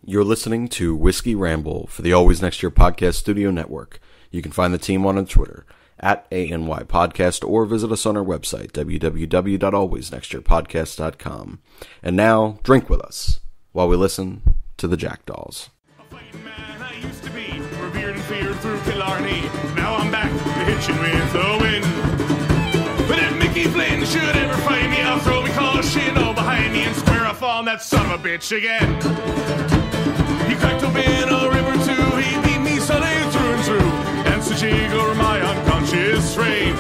You're listening to Whiskey Ramble for the Always Next Year Podcast Studio Network. You can find the team on Twitter at ANY Podcast or visit us on our website, www.alwaysnextyearpodcast.com. And now, drink with us while we listen to the Jackdaws. A fighting man I used to be, revered and feared through Palahniuk. Now I'm back to hitching with the wind. But if Mickey Flynn should ever find me, I'll throw me caution all behind me and square off on that son of a bitch again. He cracked open a river too, he beat me Sunday through and through, and such over my unconscious frame.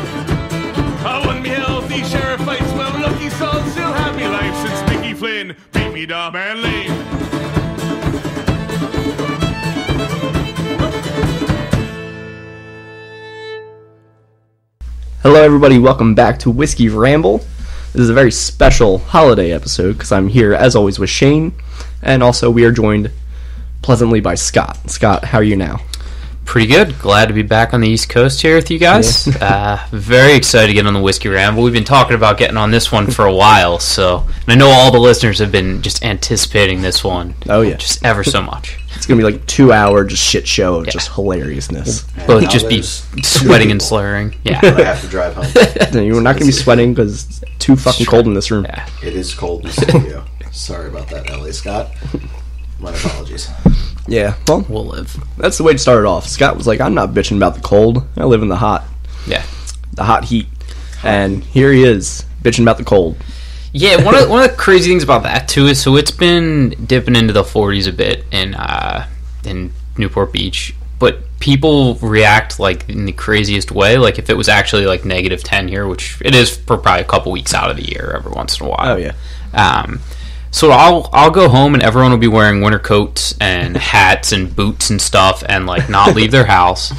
I won me healthy sheriff fights, well lucky son still have me life since Mickey Flynn beat me dumb and lame. Hello everybody, welcome back to Whiskey Ramble. This is a very special holiday episode because I'm here as always with Shane, and also we are joined pleasantly by Scott. Scott, how are you now? Pretty good. Glad to be back on the East Coast here with you guys. Yeah. Very excited to get on the Whiskey Ramble. We've been talking about getting on this one for a while, and I know all the listeners have been just anticipating this one. Oh yeah, just ever so much. It's gonna be like 2 hour just shit show of just hilariousness. Both just be sweating and slurring. Yeah, I have to drive home. You're not gonna be sweating because it's too fucking cold in this room. Yeah. It is cold in the studio. Sorry about that, LA Scott. My apologies. Yeah, well, we'll live. That's the way to start it off. Scott was like, I'm not bitching about the cold. I live in the hot. Yeah. The hot heat. And here he is, bitching about the cold. Yeah, one of the crazy things about that, too, is so it's been dipping into the 40s a bit in Newport Beach, but people react, like, in the craziest way. Like, if it was actually, like, negative 10 here, which it is for probably a couple weeks out of the year every once in a while. Oh, yeah. So I'll go home and everyone will be wearing winter coats and hats and boots and stuff and like not leave their house,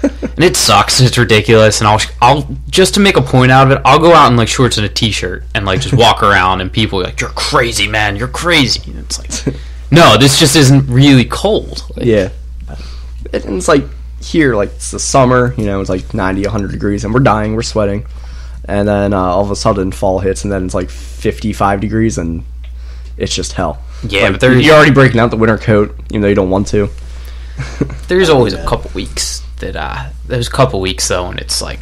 and it sucks. It's ridiculous. And I'll just to make a point out of it, I'll go out in like shorts and a t-shirt and like just walk around, and people are like, "You're crazy, man. You're crazy." And it's like, no, this just isn't really cold. Like, yeah, and it's like here, like it's the summer. You know, it's like 90, 100 degrees, and we're dying, we're sweating, and then all of a sudden fall hits, and then it's like 55 degrees and it's just hell. Yeah, like, but you're already breaking out the winter coat, even though you don't want to. There's always a couple weeks that there's a couple weeks though, and it's like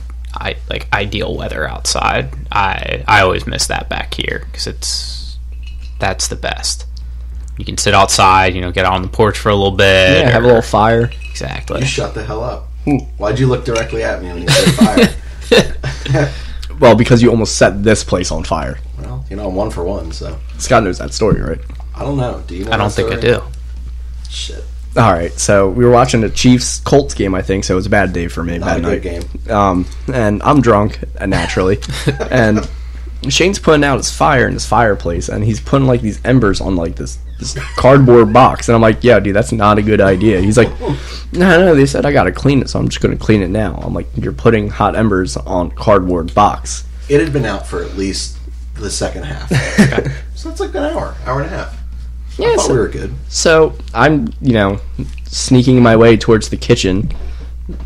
ideal weather outside. I always miss that back here because that's the best. You can sit outside, get out on the porch for a little bit. Yeah, have a little fire. Exactly. You shut the hell up. Why'd you look directly at me when you said fire? Well, because you almost set this place on fire. Well, I'm 1 for 1, so. Scott knows that story, right? I don't know. Do you know I don't think I do. Shit. Alright, so we were watching the Chiefs-Colts game, I think, so it was a bad day for me. Not bad a night. good game. And I'm drunk, naturally. And Shane's putting out his fire in his fireplace, and he's putting, like, these embers on, like, this cardboard box. And I'm like, yeah, dude, that's not a good idea. He's like, no, they said I gotta clean it, so I'm just gonna clean it now. I'm like, you're putting hot embers on cardboard box. It had been out for at least the second half. Okay. So it's like an hour and a half. Yeah, I thought we were good. So I'm, sneaking my way towards the kitchen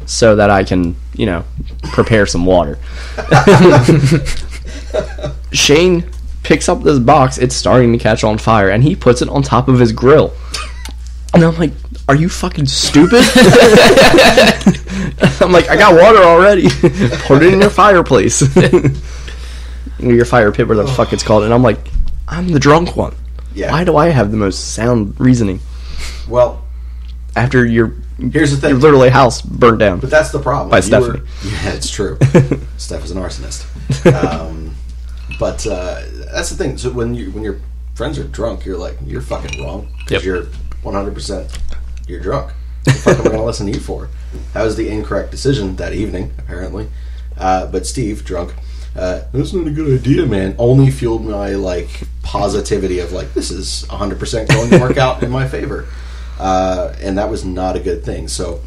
so that I can, prepare some water. Shane picks up this box, it's starting to catch on fire, and he puts it on top of his grill. And I'm like, are you fucking stupid? I'm like, I got water already. Put it in your fireplace. Your fire pit, where the fuck it's called. And I'm like, I'm the drunk one. Yeah. Why do I have the most sound reasoning? Well, after here's the thing. Your literally house burnt down. But that's the problem. By Stephanie. Yeah, it's true. Steph is an arsonist. But that's the thing. So when your friends are drunk, you're like, you're fucking wrong. Because you're 100% you're drunk. What the fuck am I going to listen to you for? That was the incorrect decision that evening, apparently. But Steve, drunk, that's not a good idea, man. Only fueled my, positivity of, this is 100% going to work out in my favor. And that was not a good thing. So,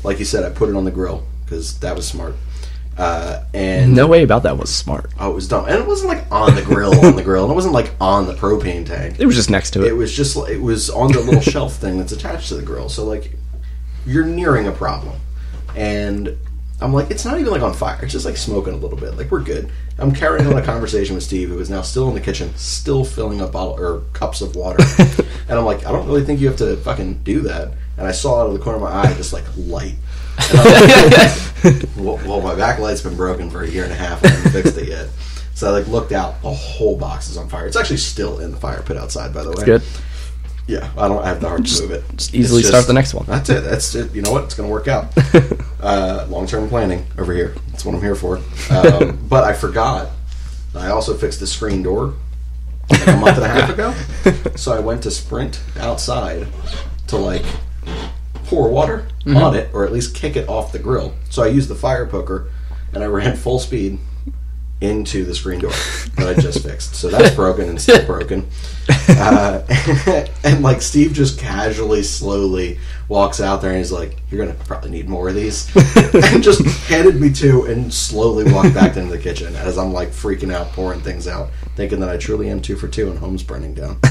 like you said, I put it on the grill, because that was smart. And no way about that was smart. Oh, it was dumb. And it wasn't, on the grill, and it wasn't, on the propane tank. It was just next to it. It was just, it was on the little shelf thing that's attached to the grill. So, you're nearing a problem. And I'm like, it's not even like on fire. It's just like smoking a little bit. Like, we're good. I'm carrying on a conversation with Steve, who is now still in the kitchen, still filling up cups of water. And I'm like, I don't really think you have to fucking do that. And I saw out of the corner of my eye just like light. And I'm like, well, my backlight's been broken for 1.5 years. I haven't fixed it yet. So I like looked out. The whole box is on fire. It's actually still in the fire pit outside, by the way. It's good. Yeah, I have the heart to move it. Just easily start the next one. That's it. That's it. You know what? It's going to work out. Long-term planning over here. That's what I'm here for. But I forgot. I also fixed the screen door like 1.5 months ago. So I went to sprint outside to like pour water on it, or at least kick it off the grill. So I used the fire poker, and I ran full speed into the screen door that I just fixed. So that's broken and still broken. And like Steve just casually, slowly walks out there and he's like, "You're going to probably need more of these." And just handed me 2 and slowly walked back into the kitchen as I'm like freaking out, pouring things out, thinking that I truly am 2 for 2 and home's burning down.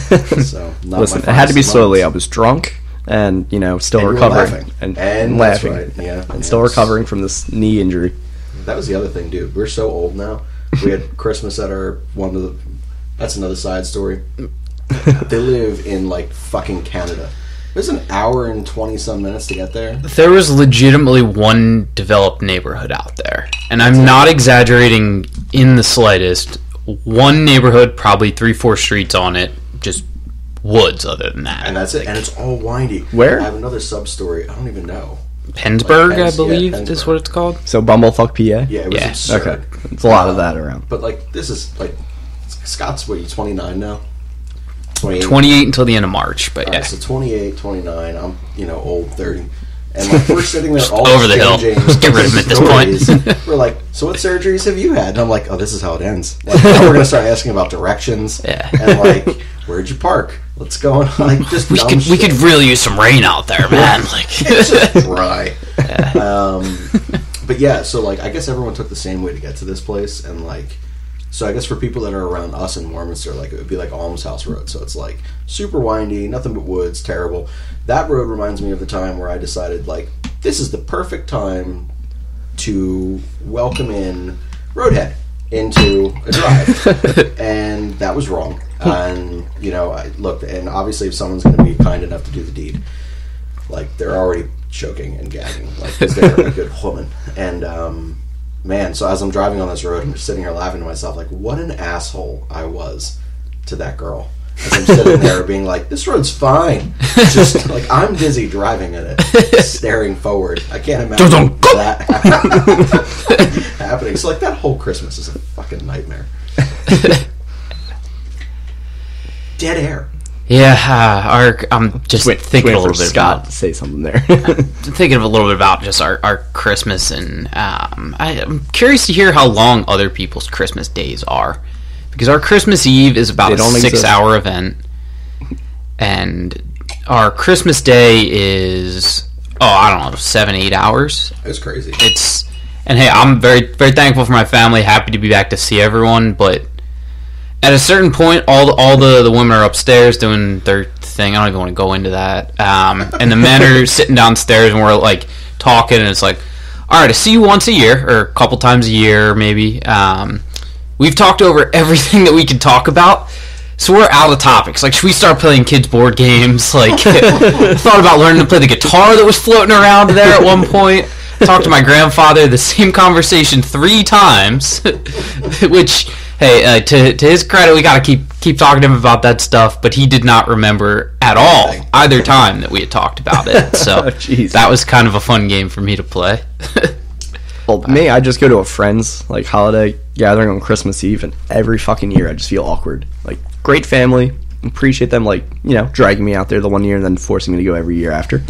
So not listen, my it had to be finest slowly. moments. I was drunk and, still And you were recovering. laughing. And that's laughing. right. Yeah. And still recovering from this knee injury. That was the other thing, dude. We're so old now. We had Christmas at that's another side story. They live in like fucking Canada. It was 1 hour and 20-some minutes to get there. There was legitimately one developed neighborhood out there. And I'm not exaggerating in the slightest. One neighborhood, probably 3-4 streets on it, just woods other than that. And that's it. And it's all windy. Where? I have another sub-story. I don't even know. Pennsburg, I Penns, believe, yeah, is Pennsburg. what it's called. So Bumblefuck, PA? Yeah, it was Yeah. absurd. Okay. It's a lot of that around. But like, this is like, Scott's, what, you 29 now? 28? 28 until the end of March, but All yeah. right, so 28, 29, I'm, old, 30. And like, we're sitting there all Over the hill. exchanging Just get rid of him at this point. stories. We're like, so what surgeries have you had? And I'm like, oh, this is how it ends. Like, now we're going to start asking about directions. Yeah. And like, where'd you park? What's going on? Like, just We dumb could shit. really use some rain out there, man. Like, It's just dry. But yeah, so like, I guess everyone took the same way to get to this place, and like, so I guess for people that are around us in Warminster, like, it would be like Alms House Road. So it's like super windy, nothing but woods, terrible. That road reminds me of the time where I decided, like, this is the perfect time to welcome in Roadhead into a drive. And that was wrong. And, I looked, and obviously if someone's going to be kind enough to do the deed, like, they're already choking and gagging, like, because they're a good woman. And, man, so as I'm driving on this road, I'm just sitting here laughing to myself, like, what an asshole I was to that girl. As I'm sitting there being like, this road's fine. Just, like, I'm dizzy driving in it, staring forward. I can't imagine that happening. So, like, that whole Christmas is a fucking nightmare. Dead air. Yeah, I'm just thinking a little bit Scott about to say something there. thinking of a little bit about just our Christmas, and I'm curious to hear how long other people's Christmas days are, because our Christmas Eve is about a 6-hour event, and our Christmas Day is 7-8 hours. It was crazy. And hey, I'm very very thankful for my family. Happy to be back to see everyone, but at a certain point, all the women are upstairs doing their thing. I don't even want to go into that. And the men are sitting downstairs, and we're like talking, and it's like, all right, I see you once a year, or a couple times a year, maybe. We've talked over everything that we could talk about, so we're out of topics. Like, should we start playing kids' board games? Like, I thought about learning to play the guitar that was floating around there at one point. Talked to my grandfather, the same conversation 3 times, which... Hey, to his credit, we got to keep talking to him about that stuff, but he did not remember at all either time that we had talked about it. So that was kind of a fun game for me to play. Well, me, I just go to a friend's like holiday gathering on Christmas Eve, and every fucking year I just feel awkward. Like, great family, appreciate them, like, dragging me out there the one year and then forcing me to go every year after.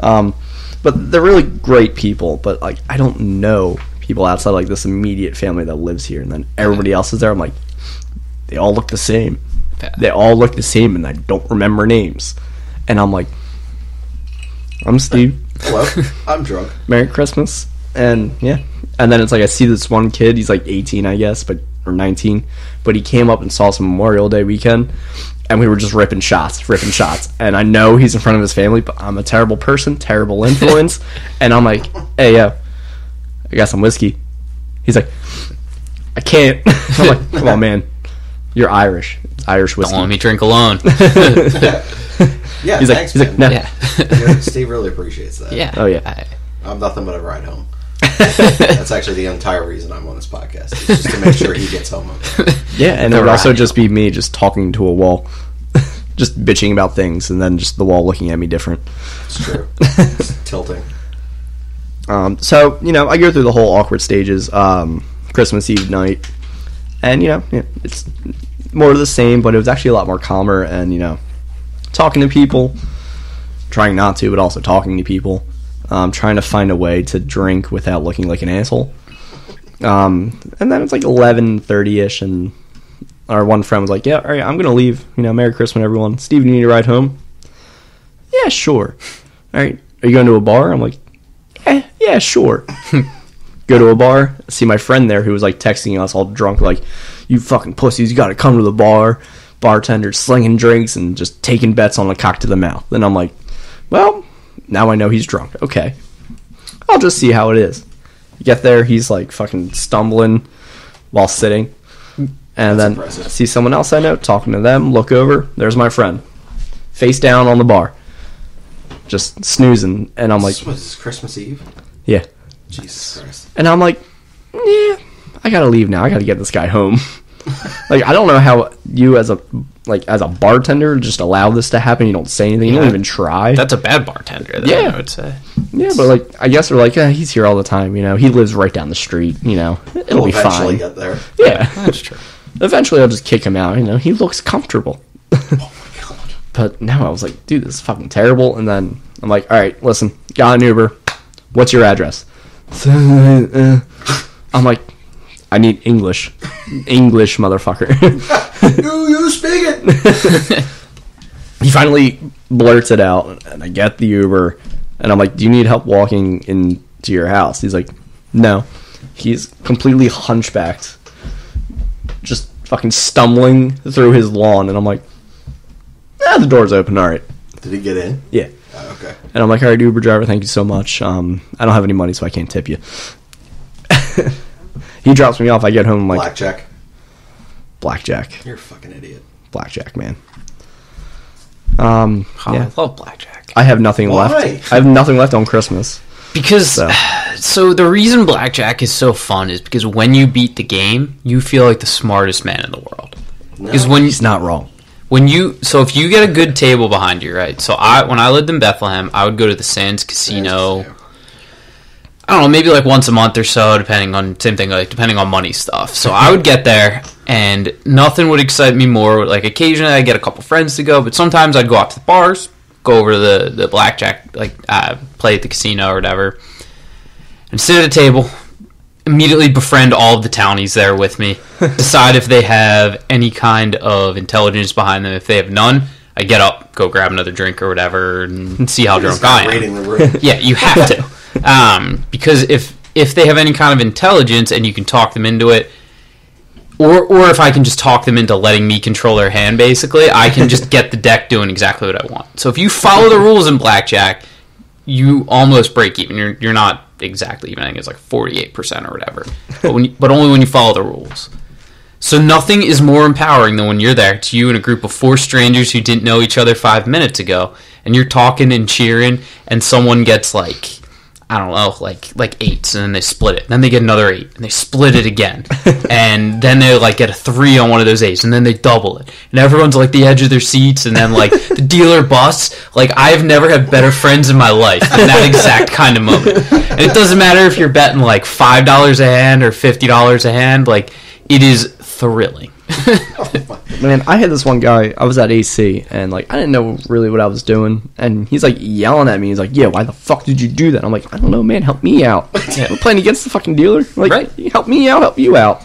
But they're really great people, but like, I don't know people outside like this immediate family that lives here, and then everybody else is there. I'm like, they all look the same. They all look the same, and I don't remember names. And I'm like, I'm Steve. Hello, I'm drunk. Merry Christmas. And yeah. And then it's like, I see this one kid, he's like 18, I guess, or 19, but he came up and saw us Memorial Day weekend, and we were just ripping shots. And I know he's in front of his family, but I'm a terrible person, terrible influence. And I'm like, hey, yo, I got some whiskey. He's like, I can't. I'm like, come on, man. You're Irish. It's Irish whiskey. Don't let me drink alone. Yeah, he's thanks, like, man. no. Yeah. Steve really appreciates that. Yeah. Oh, yeah. I'm nothing but a ride home. That's actually the entire reason I'm on this podcast. It's just to make sure he gets home okay. Yeah, and it would also just be me just talking to a wall. Just bitching about things, and then just the wall looking at me different. It's true. It's tilting. So, I go through the whole awkward stages. Christmas Eve night. And, it's more of the same, but it was actually a lot more calmer. And, talking to people. Trying not to, but also talking to people. Trying to find a way to drink without looking like an asshole. And then it's like 11:30ish, and our one friend was like, yeah, all right, I'm going to leave. Merry Christmas, everyone. Steve, you need a ride home? Yeah, sure. All right, are you going to a bar? I'm like, yeah, sure. Go to a bar, see my friend there who was like texting us all drunk, like, you fucking pussies, you got to come to the bar. Bartender slinging drinks and just taking bets on a cock to the mouth. And I'm like, well, now I know he's drunk. Okay. I'll just see how it is. Get there, he's like fucking stumbling while sitting. And then I see someone else I know, talking to them, look over, there's my friend. Face down on the bar. Just snoozing. And I'm like... What is this, Christmas Eve? Yeah. Jesus Christ. And I'm like, yeah, I gotta leave now. I gotta get this guy home. Like, I don't know how you as a bartender just allow this to happen. You don't say anything. You don't even try. That's a bad bartender, though, Yeah. I would say. Yeah, but like, I guess they're like, yeah, he's here all the time. He lives right down the street. It'll be eventually fine. get there. Yeah, That's true. eventually I'll just kick him out. He looks comfortable. Oh my god. But now I was like, dude, this is fucking terrible. And then I'm like, all right, listen, got an Uber. What's your address? I'm like, I need English, motherfucker. You speak it. He finally blurts it out, and I get the Uber, and I'm like, do you need help walking into your house? He's like, no. He's completely hunchbacked, just fucking stumbling through his lawn, and I'm like, the door's open, alright. Did he get in? Yeah. Oh, okay. And I'm like, alright, Uber driver, thank you so much. I don't have any money, so I can't tip you. He drops me off, I get home, I'm like... Blackjack. You're a fucking idiot. Blackjack, man. Oh, Yeah. I love blackjack. I have nothing Why? left. I have nothing left on Christmas. Because, So. so the reason blackjack is so fun is because when you beat the game, you feel like the smartest man in the world. No. Because when He's not wrong. so if you get a good table behind you, right? So when I lived in Bethlehem, I would go to the Sands Casino. I don't know, maybe like once a month or so, depending on money stuff. So I would get there, and nothing would excite me more. Like, occasionally I'd get a couple friends to go, but sometimes I'd go out to the bars, go over to the blackjack, play at the casino or whatever, and sit at a table, immediately befriend all of the townies there with me, decide if they have any kind of intelligence behind them. If they have none, I get up, go grab another drink or whatever, and see how drunk I am. Raiding the room. Yeah, you have to. Because if they have any kind of intelligence and you can talk them into it, or if I can just talk them into letting me control their hand, basically, I can just get the deck doing exactly what I want. So if you follow the rules in blackjack, you almost break even. You're not exactly even. I think it's like 48% or whatever. But only when you follow the rules. So nothing is more empowering than when you're there. It's you and a group of 4 strangers who didn't know each other 5 minutes ago, and you're talking and cheering, and someone gets like, I don't know, like 8s, and then they split it. Then they get another 8, and they split it again. And then they like get a 3 on one of those 8s, and then they double it. And everyone's like the edge of their seats, and then like the dealer busts. Like, I've never had better friends in my life than that exact kind of moment. And it doesn't matter if you're betting like $5 a hand or $50 a hand. Like, it is thrilling. Man, I had this one guy, I was at AC, and like, I didn't know really what I was doing, and he's like yelling at me, he's like, yeah, why the fuck did you do that? I'm like, I don't know, man, help me out. I'm playing against the fucking dealer. Like, Right. Help me out, help you out.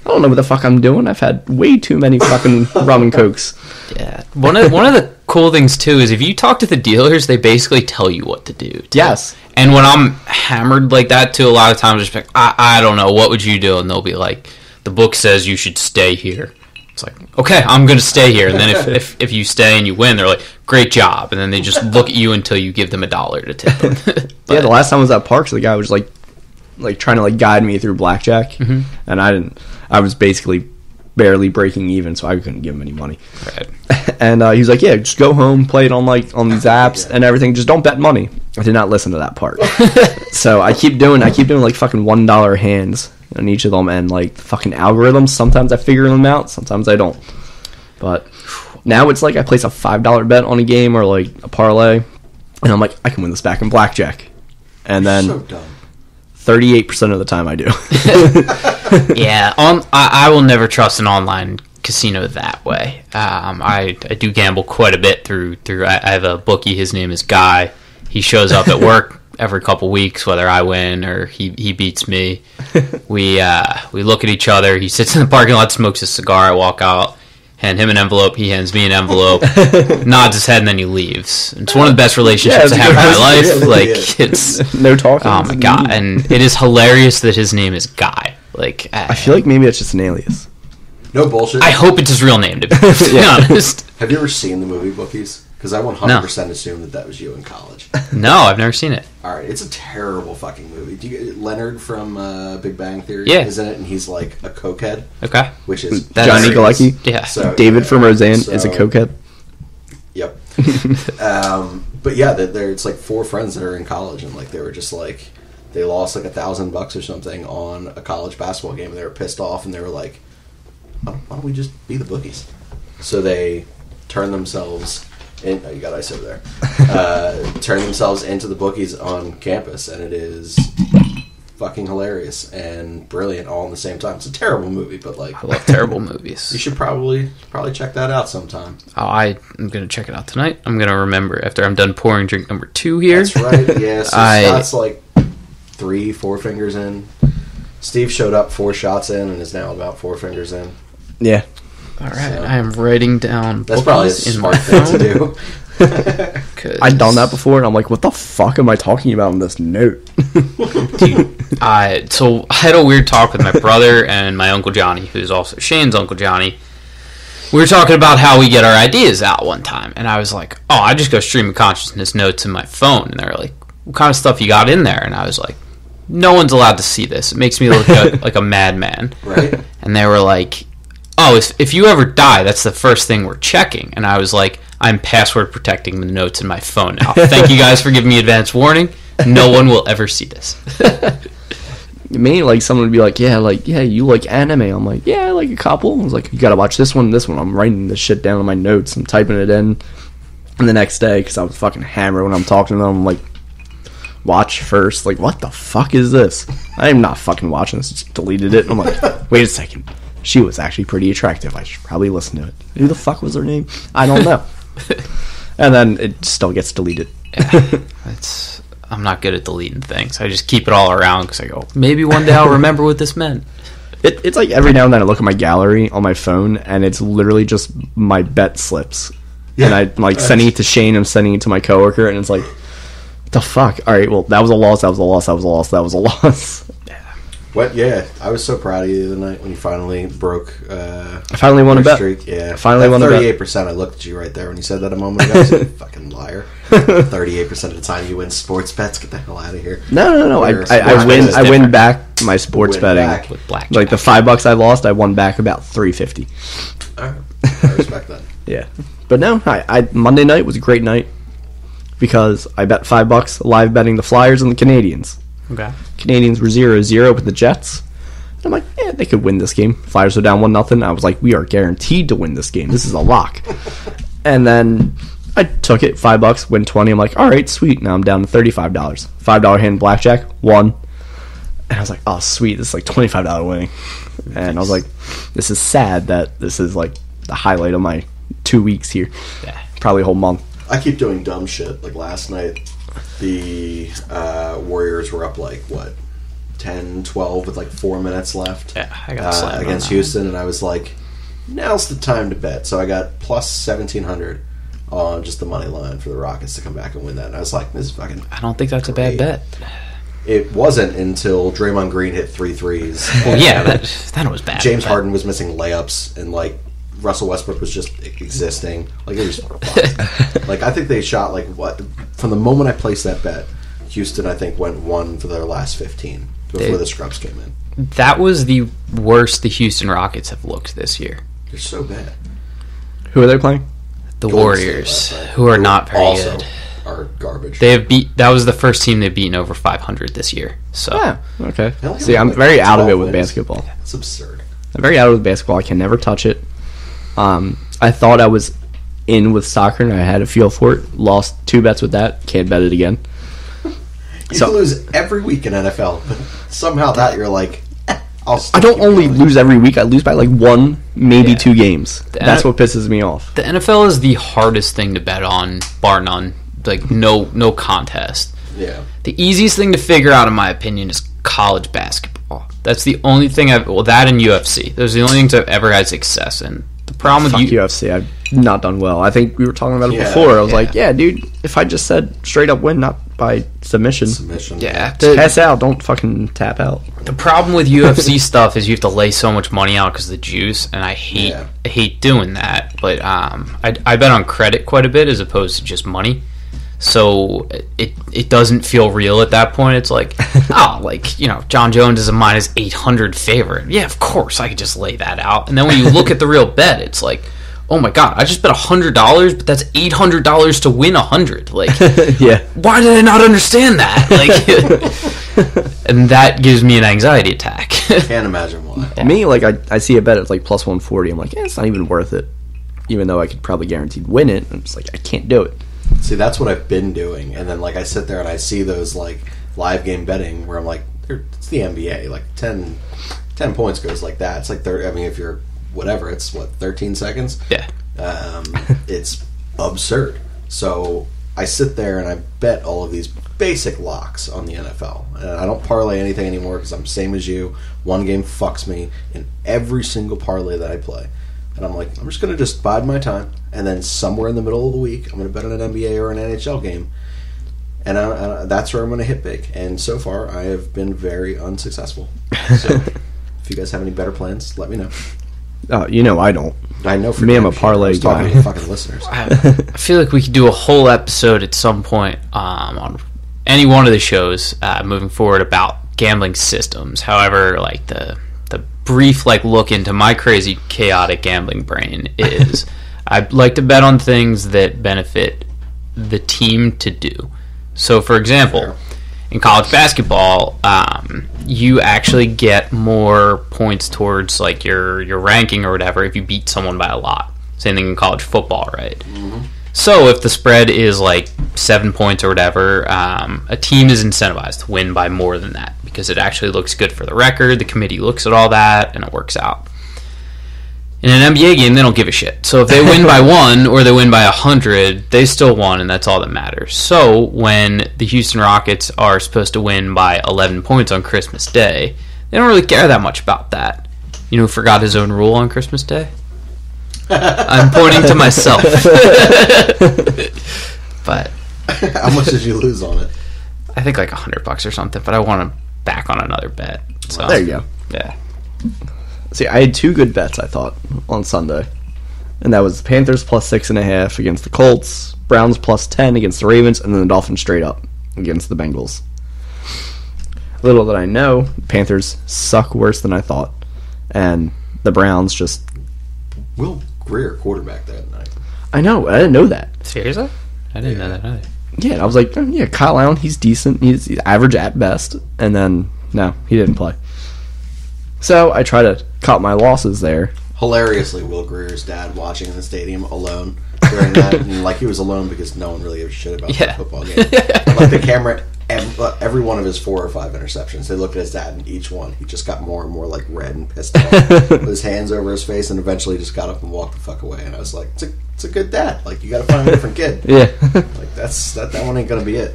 I don't know what the fuck I'm doing. I've had way too many fucking rum and cokes. Yeah. One of the cool things too is if you talk to the dealers, they basically tell you what to do. Too. Yes. And when I'm hammered like that too, a lot of times I'm just like, I don't know, what would you do? And they'll be like, the book says you should stay here. It's like, okay, I'm going to stay here. And then if you stay and you win, they're like, great job. And then they just look at you until you give them $1 to tip them. Yeah, the last time I was at Parks, the guy was like, like trying to like guide me through blackjack, and I was basically barely breaking even, so I couldn't give him any money. Right. And he was like, "Yeah, just go home, play it on these apps and everything. Just don't bet money." I did not listen to that part, so I keep doing like fucking $1 hands on each of them, and like fucking algorithms. Sometimes I figure them out, sometimes I don't. But now it's like I place a $5 bet on a game or like a parlay, and I'm like, I can win this back in blackjack, and then So dumb. 38% of the time I do. Yeah, I will never trust an online casino that way. I do gamble quite a bit through. I have a bookie. His name is Guy. He shows up at work every couple weeks, whether I win or he beats me. We look at each other. He sits in the parking lot, smokes a cigar. I walk out, hand him an envelope. He hands me an envelope, nods his head, and then he leaves. It's one of the best relationships I have in my life. Like, it's No talking. oh my god, and it is hilarious that his name is Guy. Like, I feel like maybe it's just an alias. No bullshit. I hope it's his real name, to be honest. Have you ever seen the movie Bookies? Because I 100% assumed that was you in college. No, I've never seen it. All right, it's a terrible fucking movie. Do you Leonard from Big Bang Theory is in it, and he's like a cokehead, Okay. which is Johnny hilarious. Galecki? Yeah. So, David from Roseanne so- is a cokehead. Yep. But yeah, it's like four friends that are in college, and like they were just like they lost like $1,000 or something on a college basketball game, and they were pissed off, and they were like, "Why don't we just be the bookies?" So they turn themselves. You got ice over there. Turn themselves into the bookies on campus, and it is fucking hilarious and brilliant all in the same time. It's a terrible movie, but like I love terrible you movies. should probably check that out sometime. Oh, I'm going to check it out tonight. I'm going to remember after I'm done pouring drink number 2 here. That's right. Yeah, so Scott's like 3-4 fingers in. Steve showed up 4 shots in and is now about 4 fingers in. Yeah. All right, So- I am writing down That's probably a bookies in my smart thing to phone. do. 'Cause- I'd done that before, and I'm like, what the fuck am I talking about in this note? So I had a weird talk with my brother and my Uncle Johnny, who's also Shane's Uncle Johnny. We were talking about how we get our ideas out one time, and I was like, oh, I just go stream of consciousness notes in my phone. And they were like, what kind of stuff you got in there? And I was like, no one's allowed to see this. It makes me look like a madman. Right? And they were like, oh, if you ever die, that's the first thing we're checking. And I was like, I'm password protecting the notes in my phone now. Thank you guys for giving me advance warning. No one will ever see this. Me, like, someone would be like, yeah, you like anime. I'm like, yeah, I like a couple. I was like, you gotta watch this one. I'm writing this shit down on my notes. I'm typing it in. And the next day, because I was fucking hammered when I'm talking to them, I'm like, watch first. Like, what the fuck is this? I am not fucking watching this. Just deleted it. I'm like, wait a second. She was actually pretty attractive. I should probably listen to it. Who the fuck was her name? I don't know. And then it still gets deleted. Yeah, I'm not good at deleting things. I just keep it all around because I go, maybe one day I'll remember what this meant. It's like every now and then I look at my gallery on my phone, and it's literally just my bet slips. Yeah. And I'm like sending it to Shane, I'm sending it to my coworker, and it's like, what the fuck? All right, well, that was a loss, that was a loss, that was a loss, that was a loss. What? Yeah, I was so proud of you the other night when you finally broke. I finally won a bet. Streak. Yeah, I finally won a bet. 38%. I looked at you right there when you said that a moment ago. I said, fucking liar. 38% of the time you win sports bets. Get the hell out of here. No. Where I win. sports I bet is win different. back my sports Win betting. back. With blackjack. Like the $5 I lost, I won back about $3.50. All right. I respect that. Yeah, but no, I Monday night was a great night because I bet $5 live betting the Flyers and the Canadians. Okay. Canadians were 0-0 with the Jets. I'm like, yeah, they could win this game. Flyers are down 1-0. I was like, we are guaranteed to win this game. This is a lock. And then I took it, $5, win 20. I'm like, all right, sweet. Now I'm down to $35. $5 hand blackjack, won. And I was like, oh, sweet. This is like $25 winning. And I was like, this is sad that this is like the highlight of my 2 weeks here. Yeah. Probably a whole month. I keep doing dumb shit. Like last night, the Warriors were up like, what, 10-12 with like 4 minutes left. Yeah, I got slammed against on that Houston, and I was like, now's the time to bet. So I got plus 1,700 on just the money line for the Rockets to come back and win that. And I was like, this is fucking. I don't think that's a bad bet. It wasn't until Draymond Green hit 3 threes. Well, yeah, that was bad. James Harden was missing layups, and like Russell Westbrook was just existing. Like it was fucked. Like I think they shot like what from the moment I placed that bet. Houston, I think, went 1 for their last 15. before the scrubs came in. That was the worst the Houston Rockets have looked this year. They're so bad. Who are they playing? The Warriors, who are not very also good. Are garbage. They have that was the first team they've beaten over 500 this year. So Yeah, okay. They only See, have I'm like very out of it 12 with wins. basketball. It's absurd. I'm very out of it with basketball. I can never touch it. I thought I was in with soccer, and I had a feel for it. Lost 2 bets with that. Can't bet it again. You lose every week in NFL, but somehow that you're like, I don't only lose every week. I lose by like 1, maybe 2 games. That's what pisses me off. the NFL is the hardest thing to bet on, bar none. Like no contest. Yeah. The easiest thing to figure out, in my opinion, is college basketball. That's the only thing that and UFC. Those are the only things I've ever had success in. The problem Fuck with UFC. I've not done well. I think we were talking about it Yeah, before. I was yeah. like, yeah, dude, if I just said straight up win, not by submission. yeah, Pass out, don't fucking tap out. the problem with UFC stuff is you have to lay so much money out because of the juice, and I hate doing that. But I bet on credit quite a bit as opposed to just money. So it doesn't feel real at that point. It's like, John Jones is a minus 800 favorite. Yeah, of course I could just lay that out. And then when you look at the real bet, it's like, oh my god, I just bet $100, but that's $800 to win 100. Like, Yeah. why did I not understand that? Like, and that gives me an anxiety attack. Can't imagine why. Me, like, I see a bet at like plus 140. I'm like, it's not even worth it. Even though I could probably guaranteed win it. I'm just like, I can't do it. See, that's what I've been doing, and then like I sit there and I see those like live game betting where I'm like, it's the NBA. Like 10 points goes like that. It's like 30. I mean, if you're whatever, it's what 13 seconds. Yeah. It's absurd. So I sit there and I bet all of these basic locks on the NFL, and I don't parlay anything anymore because I'm same as you. One game fucks me in every single parlay that I play. And I'm like, I'm just going to just bide my time, and then somewhere in the middle of the week, I'm going to bet on an NBA or an NHL game, and that's where I'm going to hit big. And so far, I have been very unsuccessful. So, if you guys have any better plans, let me know. I don't. I know for Me, I'm damn a sure. parlay I was talking guy. to the fucking listeners. I feel like we could do a whole episode at some point on any one of the shows moving forward about gambling systems. However, like the brief look into my crazy chaotic gambling brain is I like to bet on things that benefit the team to do. So, for example, in college basketball, you actually get more points towards like your ranking or whatever if you beat someone by a lot. Same thing in college football, right? Mm-hmm. So if the spread is like 7 points or whatever, a team is incentivized to win by more than that because it actually looks good for the record. The committee looks at all that and it works out. In an NBA game, they don't give a shit. So if they win by 1 or they win by 100, they still won, and that's all that matters. So when the Houston Rockets are supposed to win by 11 points on Christmas Day, they don't really care that much about that. You know who forgot his own rule on Christmas Day? I'm pointing to myself. But How much did you lose on it? I think like $100 or something, but I want to back on another bet. So There you go. Yeah. See, I had 2 good bets, I thought, on Sunday. And that was Panthers plus 6.5 against the Colts, Browns plus 10 against the Ravens, and then the Dolphins straight up against the Bengals. Little did I know, Panthers suck worse than I thought. And the Browns just... Will Greer quarterback that night. I know, I didn't know that. Seriously? I didn't know that either. Yeah, I was like, Kyle Allen, he's decent. He's average at best. And then, no, he didn't play. So I try to cut my losses there. Hilariously, Will Greer's dad watching in the stadium alone during that, and like he was alone because no one really gave a shit about the football game. And, like the camera, every one of his 4 or 5 interceptions, they looked at his dad, and each one he just got more and more like red and pissed off, with his hands over his face, and eventually just got up and walked the fuck away. And I was like, it's a good dad. Like you got to find a different kid. Yeah, like that one ain't gonna be it.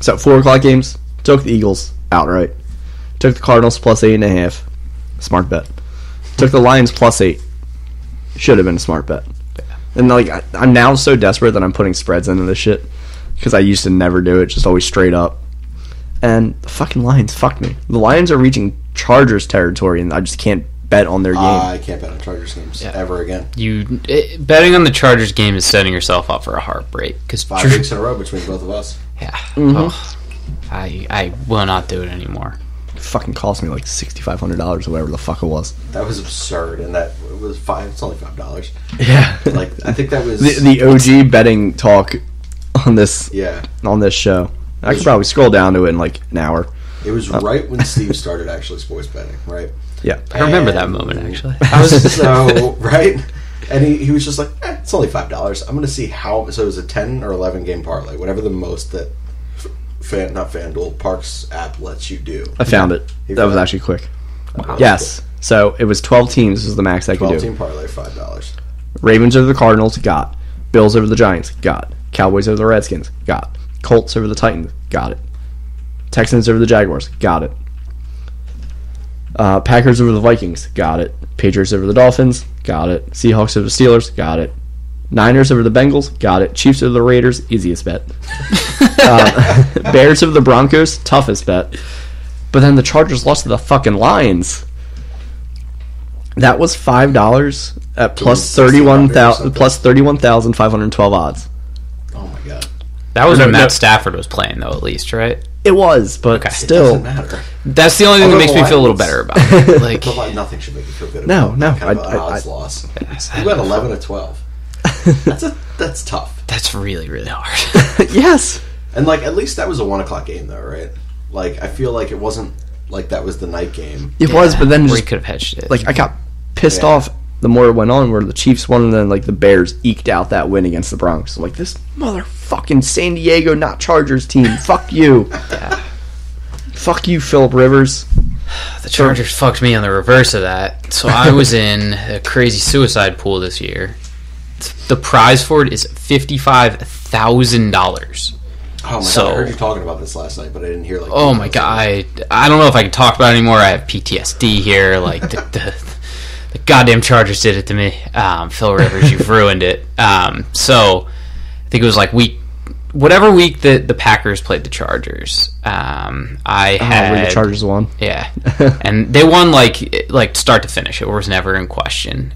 So 4 o'clock games, took the Eagles outright. Took the Cardinals plus 8.5. Smart bet. Took the Lions plus 8. Should have been a smart bet. And like I'm now so desperate that I'm putting spreads into this shit because I used to never do it, just always straight up. And the fucking Lions fucked me. The Lions are reaching Chargers territory, and I just can't bet on their game. I can't bet on Chargers games ever again. Betting on the Chargers game is setting yourself up for a heartbreak. Cause 5 weeks in a row between both of us. Yeah. Mm-hmm. Oh, I will not do it anymore. fucking cost me like $6,500 or whatever the fuck it was. That was absurd, and that it was it's only $5. Yeah. Like, I think that was the OG betting talk on this show. I could probably scroll down to it in like an hour. It was right when Steve started actually sports betting, right? Yeah. I remember that moment, actually. I was so right, and he was just like, it's only $5. I'm going to see how. So it was a 10 or 11 game parlay, whatever the most that not FanDuel, Parks app lets you do. I found it. That was actually quick. Wow. Yes. So it was 12 teams was the max I could do. 12-team parlay, $5. Ravens over the Cardinals, got. Bills over the Giants, got. Cowboys over the Redskins, got. Colts over the Titans, got it. Texans over the Jaguars, got it. Packers over the Vikings, got it. Patriots over the Dolphins, got it. Seahawks over the Steelers, got it. Niners over the Bengals, got it. Chiefs over the Raiders, easiest bet. Bears over the Broncos, toughest bet. But then the Chargers lost to the fucking Lions. That was $5 at plus 31,512 odds. Oh my god. That was when Matt Stafford was playing, though, at least, right? It was, but still. It doesn't matter. That's the only thing that makes me feel a little better about it. Like, nothing should make you feel good No, about no, kind of an odds loss. You went 11 or 12. That's tough. That's really, really hard. Yes. And, like, at least that was a 1 o'clock game, though, right? Like, I feel like it wasn't like that was the night game. It was, but then we just, could have hedged it. like, I got pissed off the more it went on, where the Chiefs won, and then, like, the Bears eked out that win against the Broncos. So, like, this motherfucking San Diego, not Chargers team. Fuck you. Fuck you, Phillip Rivers. The Chargers fucked me on the reverse of that. So I was in a crazy suicide pool this year. The prize for it is $55,000. Oh my god! I heard you talking about this last night, but I didn't hear like. Oh my god! I don't know if I can talk about it anymore. I have PTSD here. Like the goddamn Chargers did it to me. Phil Rivers, you've ruined it. So I think it was like whatever week that the Packers played the Chargers. I had where the Chargers won. Yeah, and they won like start to finish. It was never in question.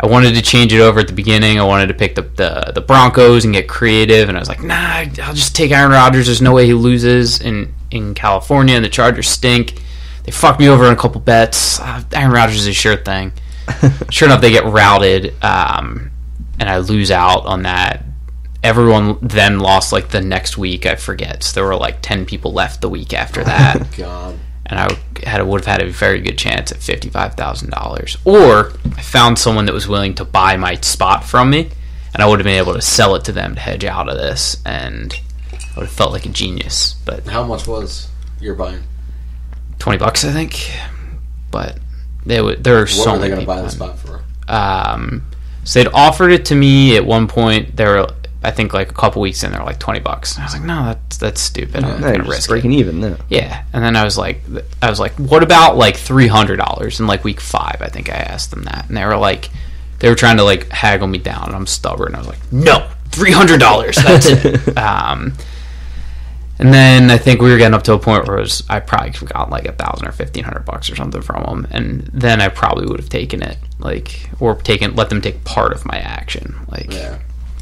I wanted to change it over at the beginning. I wanted to pick the Broncos and get creative, and I was like, nah, I'll just take Aaron Rodgers. There's no way he loses in California, and the Chargers stink. They fucked me over in a couple bets. Aaron Rodgers is a sure thing. Sure enough, they get routed, and I lose out on that. Everyone then lost like the next week, I forget. So there were like 10 people left the week after that. Oh, God. And I would have had a very good chance at $55,000. Or I found someone that was willing to buy my spot from me, and I would have been able to sell it to them to hedge out of this, and I would have felt like a genius. But how much was your buying? $20, I think. But there were so many people. What were they going to buy the spot for? So they'd offered it to me at one point. They were, I think, like a couple weeks in, they were like $20. And I was like, no, that's stupid. I'm not gonna risk breaking it. Even. No. Yeah, and then I was like, what about like $300 in like week 5? I think I asked them that, and they were trying to like haggle me down, and I'm stubborn. I was like, no, $300. That's it. And then I think we were getting up to a point where I probably got like $1,000 or $1,500 or something from them, and then I probably would have taken it, let them take part of my action,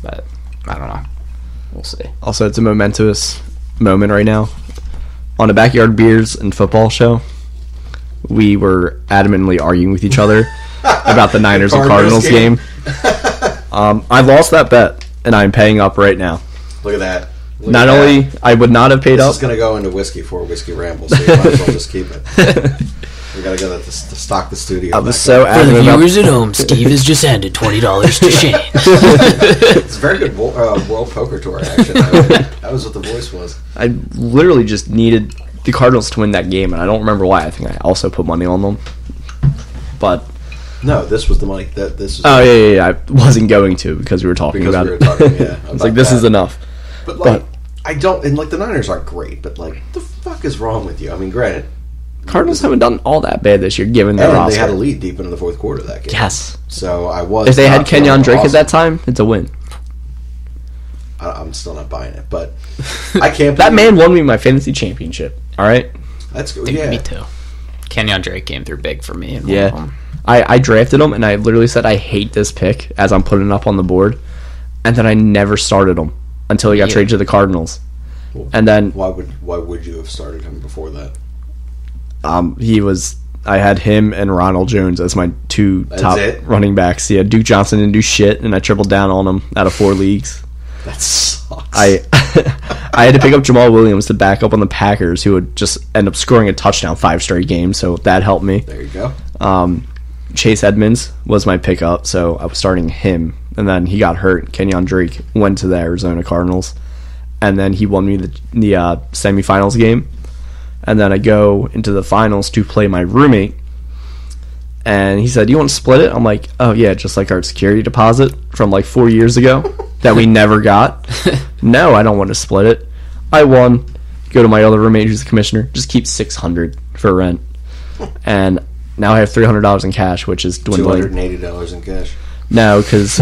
But I don't know. We'll see. Also, it's a momentous moment right now. On a Backyard Beers and Football show, we were adamantly arguing with each other about the Niners and Cardinals game. I lost that bet, and I'm paying up right now. Look at that. Not only I would not have paid up. This is going to go into whiskey for Whiskey Ramble, so you might as well just keep it. We got to go to stock the studio. I was so For adamant the about viewers at home, Steve has just handed $20 to Shane. It's a very good World Poker Tour action. That was what the voice was. I literally just needed the Cardinals to win that game, and I don't remember why. I think I also put money on them. But no, this was the money. This was yeah. I wasn't going to because we were talking about it. It's like, this is enough. But I don't, and like the Niners aren't great, but like, the fuck is wrong with you? I mean, granted, Cardinals haven't done all that bad this year, given their roster. They had a lead deep into the fourth quarter of that game. Yes. So if they had Kenyon Drake at that time, it's a win. I'm still not buying it, but I can't. That man won me my fantasy championship. All right. That's good. Yeah, me too. Kenyon Drake came through big for me. Yeah. I drafted him, and I literally said I hate this pick as I'm putting it up on the board, and then I never started him until he got traded to the Cardinals. Well, and then why would you have started him before that? I had him and Ronald Jones as my two top it? running backs. Yeah, Duke Johnson didn't do shit, and I tripled down on him out of 4 leagues. That sucks. I had to pick up Jamal Williams to back up on the Packers, who would just end up scoring a touchdown 5 straight games, so that helped me. There you go. Chase Edmonds was my pickup, so I was starting him, and then he got hurt. Kenyon Drake went to the Arizona Cardinals, and then he won me the semifinals game. And then I go into the finals to play my roommate, and he said, "You want to split it?" I'm like, "Oh yeah, just like our security deposit from like 4 years ago that we never got." No, I don't want to split it. I won. Go to my other roommate who's the commissioner. Just keep $600 for rent, and now I have $300 in cash, which is dwindling. $280 in cash. No, because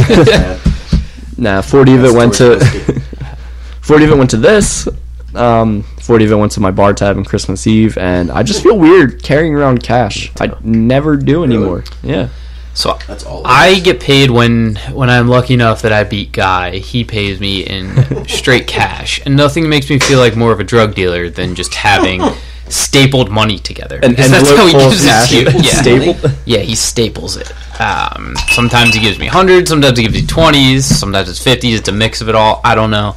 40 of it went to 40 of it went to this. 40 of it went to my bar tab on Christmas Eve, and I just feel weird carrying around cash. I never do anymore. Yeah. So That's all. I get paid when I'm lucky enough that I beat Guy. He pays me in straight cash, and nothing makes me feel like more of a drug dealer than just having stapled money together. And Because that's how he gives cash. it to you. Yeah. Stapled? Yeah, he staples it. Sometimes he gives me 100s, sometimes he gives me 20s, sometimes it's 50s. It's a mix of it all. I don't know.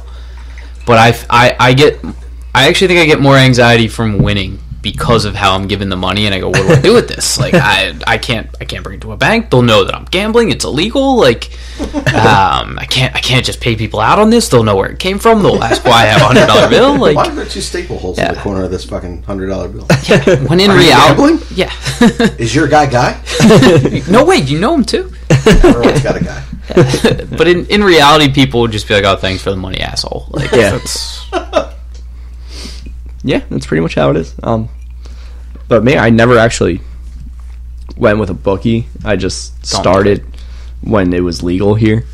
But I actually think I get more anxiety from winning because of how I'm given the money, and I go, what do I do with this? Like, I can't bring it to a bank. They'll know that I'm gambling. It's illegal. Like, I can't just pay people out on this. They'll know where it came from. They'll ask why I have a $100 bill. Like, why are there 2 staple holes in the corner of this fucking $100 bill? yeah, when in reality, yeah. Is your guy? No way, you know him too. Everyone's got a guy. But in reality, people would just be like, "Oh, thanks for the money, asshole." Like, Yeah. that's Yeah, that's pretty much how it is. But me, I never actually went with a bookie. I just started when it was legal here,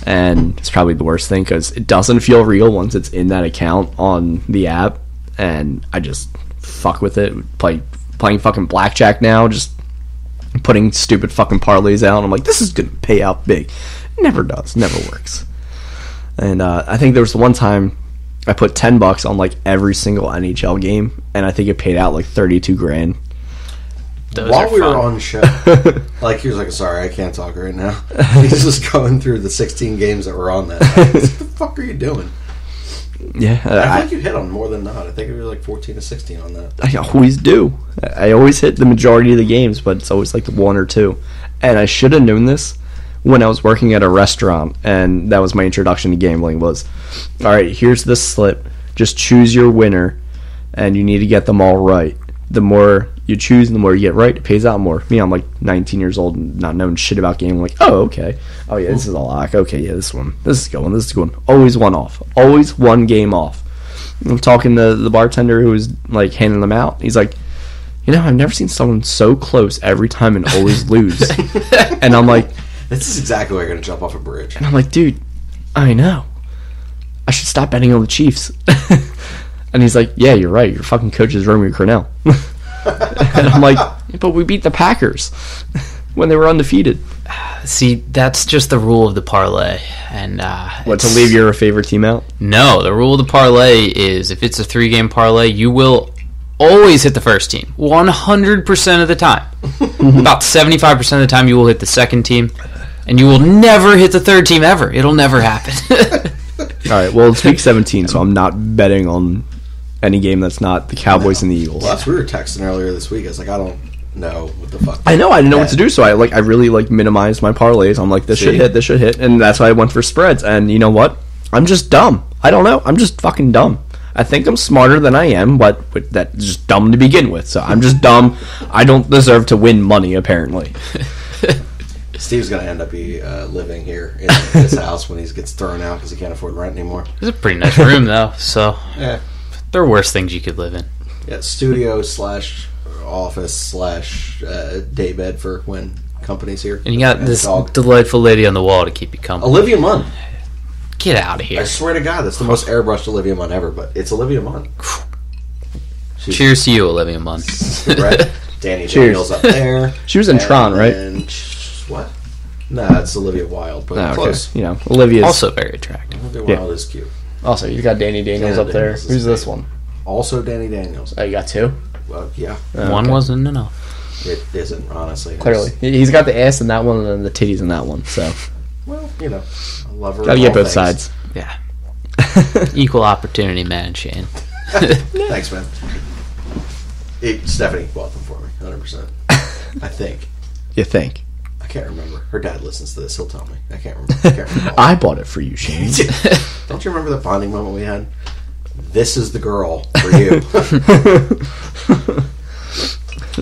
and it's probably the worst thing because it doesn't feel real once it's in that account on the app, and I just fuck with it. Playing fucking blackjack now, just putting stupid fucking parlays out. I'm like, this is gonna pay out big. It never does. Never works. And I think there was the one time I put $10 on like every single NHL game, and I think it paid out like $32,000. While we were on show, like he was like, "Sorry, I can't talk right now." He's just going through the 16 games that were on that. What the fuck are you doing? Yeah, I think you hit on more than not. I think it was like 14 to 16 on that. I always do. I always hit the majority of the games, but it's always like the 1 or 2. And I should have known this when I was working at a restaurant, and that was my introduction to gambling was, all right, here's this slip. Just choose your winner, and you need to get them all right. The more you choose and the more you get right, it pays out more. Me, I'm like 19 years old and not knowing shit about gambling. Like, oh, okay. Oh, yeah, this is a lock. Okay, yeah, this is going. Always one off. Always one game off. I'm talking to the bartender who was, like, handing them out. He's like, I've never seen someone so close every time and always lose. And I'm like... This is exactly why you're going to jump off a bridge. And I'm like, dude, I know. I should stop betting on the Chiefs. And he's like, yeah, you're right. Your fucking coach is Romeo Cornell. And I'm like, but we beat the Packers when they were undefeated. See, that's just the rule of the parlay. And What, to leave your favorite team out? No, the rule of the parlay is if it's a 3-game parlay, you will always hit the first team 100% of the time. About 75% of the time, you will hit the second team, and you will never hit the third team ever. It'll never happen. All right, well, it's week 17, so I'm not betting on any game that's not the Cowboys and the Eagles. Well, that's what we were texting earlier this week. I was like, I don't know what the fuck. I know, I didn't know what to do, so I really minimized my parlays. I'm like, this should hit, and that's why I went for spreads. And you know what? I'm just dumb. I don't know. I'm just fucking dumb. I think I'm smarter than I am, but that's just dumb to begin with. So I'm just dumb. I don't deserve to win money, apparently. Steve's going to end up living here in his house when he gets thrown out because he can't afford rent anymore. It's a pretty nice room, though. So Yeah. there are worse things you could live in. Yeah, studio / office / day bed for when company's here. And you got this delightful lady on the wall to keep you company. Olivia Munn. Get out of here. I swear to God, that's the most airbrushed Olivia Munn ever, but it's Olivia Munn. Cheers to you, Olivia Munn. Right? Danny Daniels up there. She was in Tron, right? And what? Nah, it's Olivia Wilde, but close. Olivia's Also very attractive. Olivia Wilde is cute. Also, you got Danny Daniels up there. Daniels is Who's this great. one? Also Danny Daniels. Oh, you got 2? Well, yeah. One wasn't enough. It isn't, honestly. Clearly. He's got the ass in that one and the titties in that one, so. Well, you know, I love her. Gotta get both sides. Yeah. Equal opportunity man, Shane. Thanks, man. Stephanie bought them for me, 100%. I think. You think? I can't remember. Her dad listens to this. He'll tell me. I can't remember. I bought it for you, Shane. Don't you remember the bonding moment we had? This is the girl for you.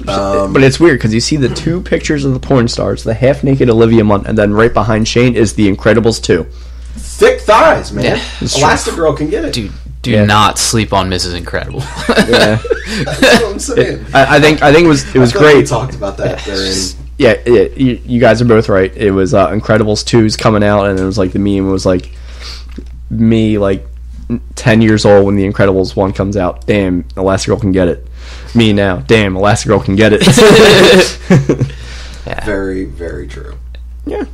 But it's weird because you see the 2 pictures of the porn stars, the half-naked Olivia Munn, and then right behind Shane is The Incredibles 2. Thick thighs, man. Yeah, Elastigirl can get it. Dude, do not sleep on Mrs. Incredible. Yeah. That's what I'm saying. I think it was great. We talked about that during... Yeah, you guys are both right. It was Incredibles 2's coming out, and it was like the meme was like me like 10 years old when The Incredibles 1 comes out. Damn, Elastigirl can get it. Me now. Damn, Elastigirl can get it. Yeah. Very, very true. Yeah.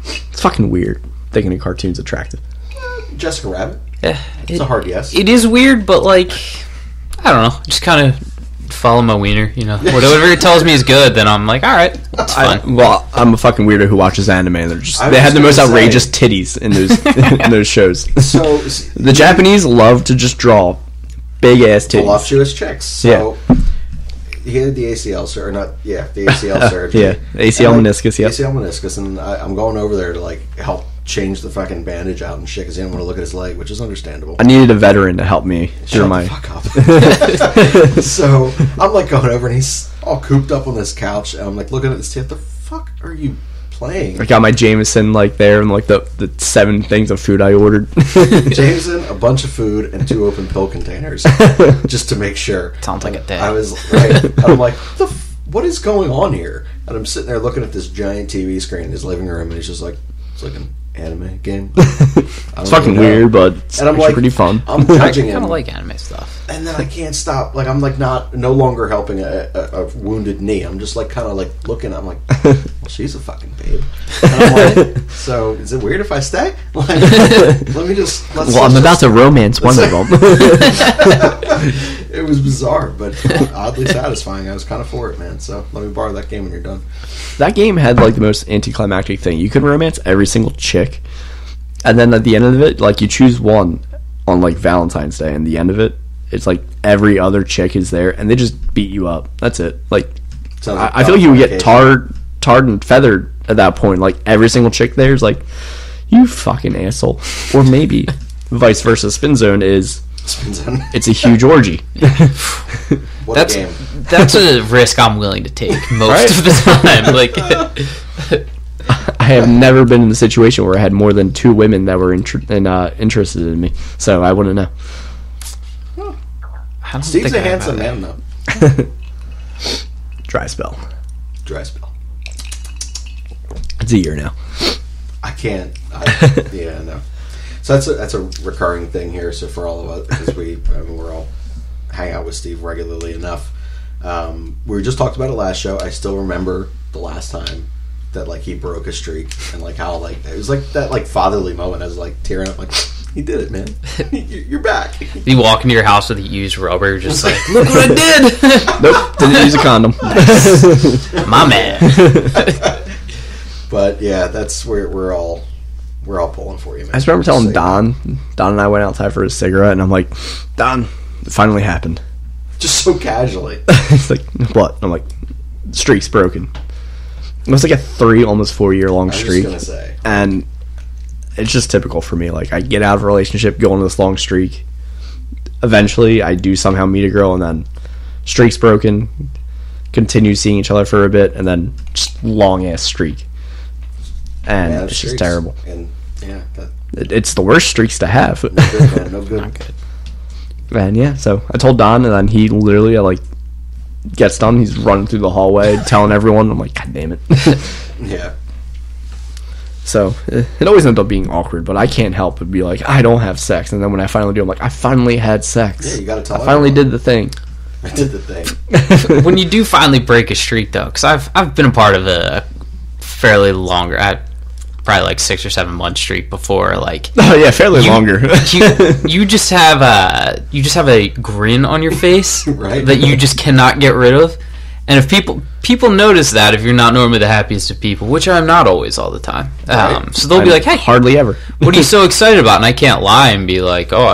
It's fucking weird thinking a cartoon's attractive. Jessica Rabbit. Yeah, It's a hard yes. It is weird, but like, I don't know. Just kind of follow my wiener, you know. Whatever it tells me is good, then I'm like, all right, it's fine. I'm a fucking weirdo who watches anime, and they have the most outrageous titties in those in those shows. So the Japanese love to just draw big ass titties. voluptuous chicks. So he had the ACL surgery, the ACL surgery. Yeah, ACL meniscus. Yeah, ACL meniscus, and I'm going over there to like help change the fucking bandage out and shit because he didn't want to look at his leg, which is understandable. I needed a veteran to help me through Shut the fuck up. So I'm like going over, and he's all cooped up on this couch, and I'm like looking at this tape. The fuck are you playing? I got my Jameson like there, and like the 7 things of food I ordered. Jameson, a bunch of food, and 2 open pill containers, just to make sure. Sounds like a day. I was right. And I'm like, what is going on here? And I'm sitting there looking at this giant TV screen in his living room, and he's just like, it's like an anime game. It's fucking weird, but it's actually like, pretty fun. I'm judging him. I kind of like anime stuff. And then I can't stop. Like, I'm like no longer helping a wounded knee. I'm just like kind of like looking. I'm like, well, she's a fucking babe. And I'm like, so is it weird if I stay? Like, I'm about to romance one of them. It was bizarre, but oddly satisfying. I was kind of for it, man. So let me borrow that game when you're done. That game had like the most anticlimactic thing. You could romance every single chick, and then at the end of it, like you choose one on like Valentine's Day, and the end of it, it's like every other chick is there, and they just beat you up. That's it. Like I feel like you would get tarred and feathered at that point. Like every single chick there is like, you fucking asshole. Or maybe vice versa. Spin Zone is. It's a huge orgy. What a game. That's a risk I'm willing to take most of the time. Like, I have never been in a situation where I had more than 2 women that were interested in me, so I wouldn't know. Steve's a handsome man, though. Dry spell. It's a year now. I can't. Yeah, no. So that's a recurring thing here. So for all of us, because we're all hang out with Steve regularly enough. We just talked about it last show. I still remember the last time that like he broke a streak, and like how like it was like that like fatherly moment. I was like tearing up, like he did it, man. You're back. You walk into your house with a used rubber, just like, look what I did. Nope, didn't use a condom. My man. But yeah, that's where we're all pulling for you, man. I just remember telling Don and I went outside for a cigarette, and I'm like, Don, it finally happened. Just so casually. He's like, what? I'm like, streak's broken. It was like a 3, almost 4 year long streak. I was just gonna say. And it's just typical for me. Like, I get out of a relationship, go on this long streak. Eventually, I do somehow meet a girl, and then streak's broken, continue seeing each other for a bit, and then just long ass streak. And it's just terrible. And yeah, it's the worst streaks to have. No good, man. No good. Not good. And yeah, so I told Don, and then he literally like gets done. He's running through the hallway, telling everyone. I'm like, God damn it. Yeah. So it always ends up being awkward, but I can't help but be like, I don't have sex. And then when I finally do, I'm like, I finally had sex. Yeah, you gotta tell I finally everyone. did the thing. I did the thing. When you do finally break a streak, though, because I've been a part of a fairly longer, probably like 6 or 7 months straight before like. Oh yeah, fairly longer. you just have a grin on your face Right. that you just cannot get rid of, and if people notice that if you're not normally the happiest of people, which I'm not always all the time, Right. so they'll be like, "Hey, hardly ever. what are you so excited about?" And I can't lie and be like, "Oh,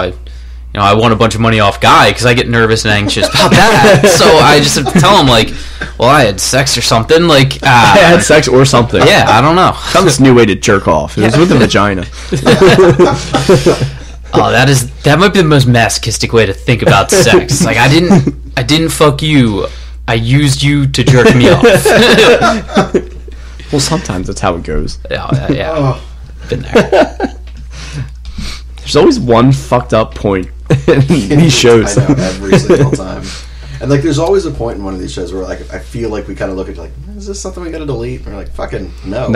I won a bunch of money off Guy," because I get nervous and anxious about that. So I just have to tell him like, "Well, I had sex or something." Like, I had sex or something. Yeah, I don't know. Found this new way to jerk off. It was with a vagina. Oh, that might be the most masochistic way to think about sex. Like, I didn't fuck you. I used you to jerk me off. Well, sometimes that's how it goes. Yeah. Oh. Been there. There's always one fucked up point in these shows. I know, every single time. And like, there's always a point in one of these shows where like I feel like we kind of look at like, is this something we got to delete? And we're like, fucking no.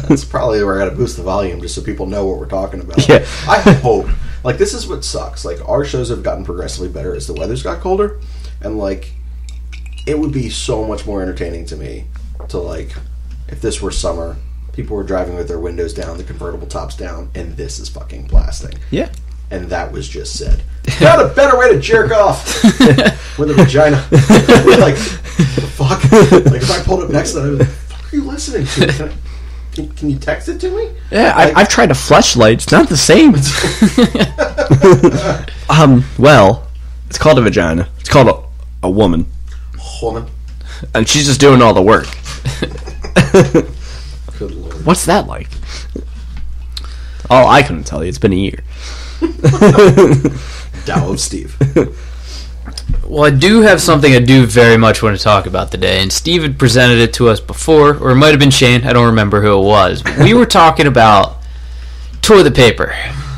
That's probably where I got to boost the volume just so people know what we're talking about. Yeah. I hope. Like, this is what sucks. Like, our shows have gotten progressively better as the weather's got colder, and like, it would be so much more entertaining to me to like, if this were summer, people were driving with their windows down, the convertible tops down, and this is fucking blasting. Yeah. And that was just said. Got a better way to jerk off with a vagina. Like, the fuck? Like, if I pulled up next to that, what the fuck are you listening to? Can you text it to me? Yeah, like, I've tried a fleshlight. It's not the same. Well, it's called a vagina. It's called a woman. Woman. And she's just doing all the work. Good Lord. What's that like? Oh, I couldn't tell you. It's been a year. Dow of Steve. Well, I do have something I do very much want to talk about today, and Steve had presented it to us before, or it might have been Shane. I don't remember who it was. We were talking about toilet paper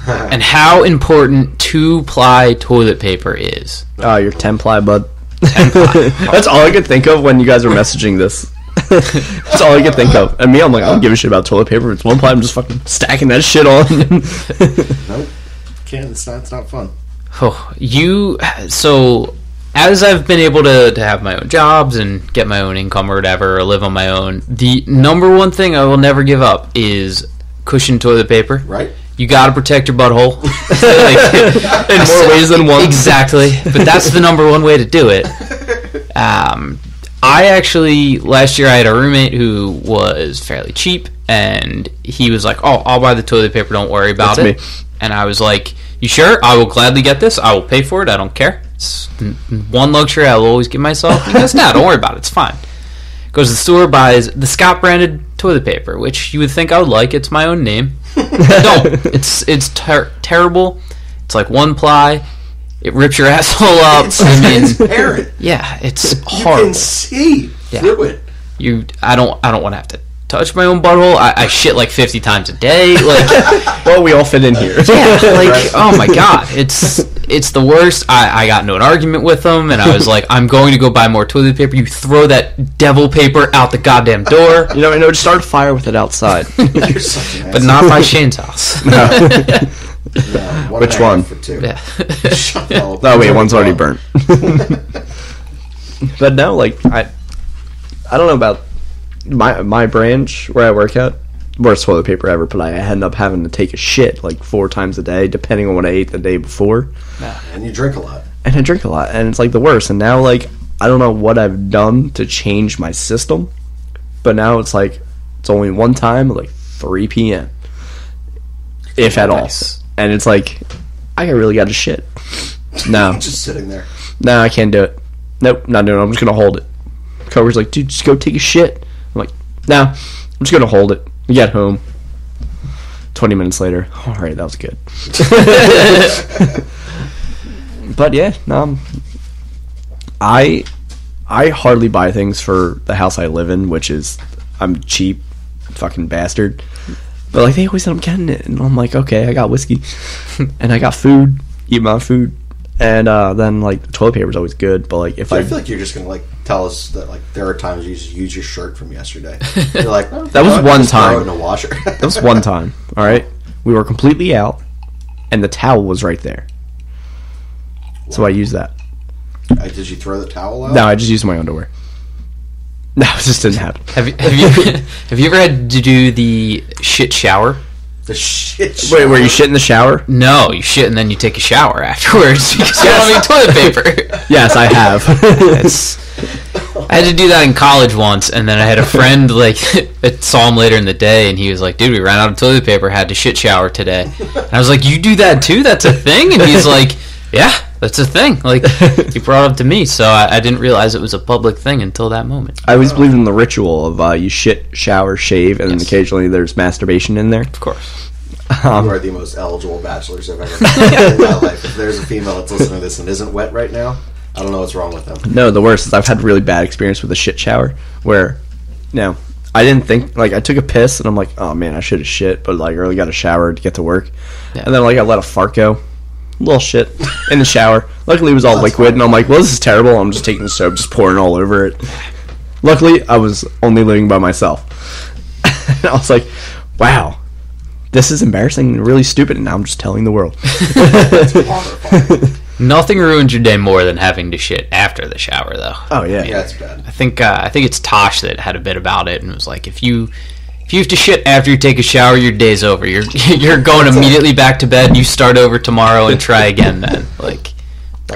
and how important 2-ply toilet paper is. Oh, your 10-ply, bud. 10-ply. That's all I could think of when you guys were messaging this. That's all I could think of. And me, I'm like, I don't give a shit about toilet paper. If it's 1-ply, I'm just fucking stacking that shit on. Nope. Can't. It's not fun. Oh, so as I've been able to have my own jobs and get my own income or whatever, or live on my own, the number one thing I will never give up is cushion toilet paper. Right? You gotta protect your butthole. In more ways than one. Exactly. But that's the number one way to do it. I actually, last year I had a roommate who was fairly cheap, and he was like, "Oh, I'll buy the toilet paper, don't worry about it." Me. And I was like, "You sure? I will gladly get this. I will pay for it. I don't care. It's one luxury I will always give myself." He goes, "Nah, don't worry about it. It's fine." Goes to the store, buys the Scott branded toilet paper, which you would think I would like. It's my own name. Don't. It's terrible. It's like 1-ply. It rips your asshole up. It's transparent. Yeah, it's You horrible. can see through it. I don't want to have to touch my own butthole. I shit like 50 times a day. Like, Well, we all fit in here. yeah, like, Right. oh my god, it's the worst. I got into an argument with him, and I was like, I'm going to go buy more toilet paper. You throw that devil paper out the goddamn door. You know, just start a fire with it outside. You're such an But not by Shane's house. No, Which one? For 2. Yeah. Shut the hell up. Oh, wait, one's already burnt. But no, like, I don't know about my branch where I work at. Worst toilet paper ever, but I end up having to take a shit like 4 times a day, depending on what I ate the day before. And you drink a lot. And I drink a lot, and it's like the worst. And now, like, I don't know what I've done to change my system, but now it's like, it's only one time at like 3 p.m. If at all. Nice. And it's like, I really got to shit. No. Just sitting there. No, I can't do it. Nope, not doing it. I'm just going to hold it. Cover's like, dude, just go take a shit. I'm like, no, I'm just going to hold it. We get home. 20 minutes later, all right, that was good. But yeah, I hardly buy things for the house I live in, which is, I'm cheap, fucking bastard. But like, they always end up getting it, and I'm like, okay, I got whiskey, and I got food, eat my food, and then like the toilet paper is always good. But like, if I feel like you're just gonna like tell us that like there are times you just use your shirt from yesterday. You're like, oh, That was one just throw time. it in a washer. that was one time, all right, we were completely out, and the towel was right there, so I used that. Did you throw the towel out? No, I just used my underwear. No, it just didn't happen. Have you ever had to do the shit shower? The shit shower? Wait, were you shit in the shower? No, you shit and then you take a shower afterwards because you don't have any toilet paper. Yes, I have. I had to do that in college once, and then I had a friend, like, I saw him later in the day, and he was like, dude, we ran out of toilet paper, had to shit shower today. And I was like, you do that too? That's a thing? And he's like, yeah, that's a thing. Like, he brought it up to me, so I didn't realize it was a public thing until that moment. I always believed in the ritual of you shit, shower, shave, and then occasionally there's masturbation in there. Of course. You are the most eligible bachelors I've ever met in my life. If there's a female that's listening to this and isn't wet right now, I don't know what's wrong with them. No, the worst is I've had really bad experience with a shit shower where, I didn't think, like, I took a piss and I'm like, oh man, I should have shit, but like, I really got a shower to get to work. Yeah. And then like, I let a fart go. A little shit in the shower. Luckily it was all liquid fine. And I'm like, well, this is terrible. I'm just taking the soap, just pouring all over it. Luckily, I was only living by myself. And I was like, wow, this is embarrassing and really stupid, and now I'm just telling the world. Nothing ruins your day more than having to shit after the shower, though. Oh yeah, yeah, it's bad. I think it's Tosh that had a bit about it, and it was like, if you have to shit after you take a shower, your day's over. You're going immediately back to bed, and you start over tomorrow and try again. Then, like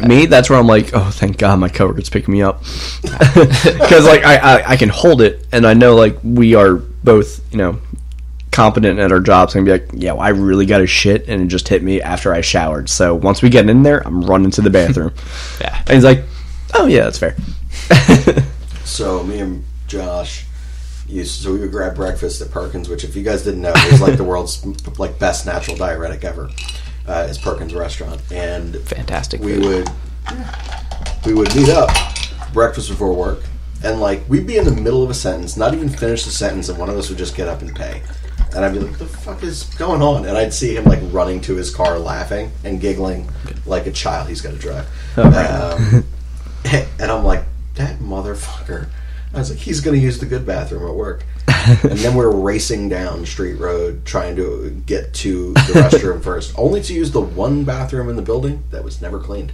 me, that's where I'm like, oh, thank God, my coworker's picking me up, because like I can hold it, and I know like we are both competent at our jobs. I'm gonna be like, yeah, well, I really got to shit, and it just hit me after I showered. So once we get in there, I'm running to the bathroom. Yeah, and he's like, oh yeah, that's fair. So me and Josh we would grab breakfast at Perkins, which if you guys didn't know, is like the world's like best natural diuretic ever. Is Perkins restaurant, and fantastic. We would meet up breakfast before work, and like we'd be in the middle of a sentence, not even finish the sentence, and one of us would just get up and pay. And I'd be like, what the fuck is going on? And I'd see him like running to his car laughing and giggling like a child he's got to drive. And I'm like, that motherfucker. I was like, he's going to use the good bathroom at work. And then we're racing down Street Road trying to get to the restroom first, only to use the one bathroom in the building that was never cleaned.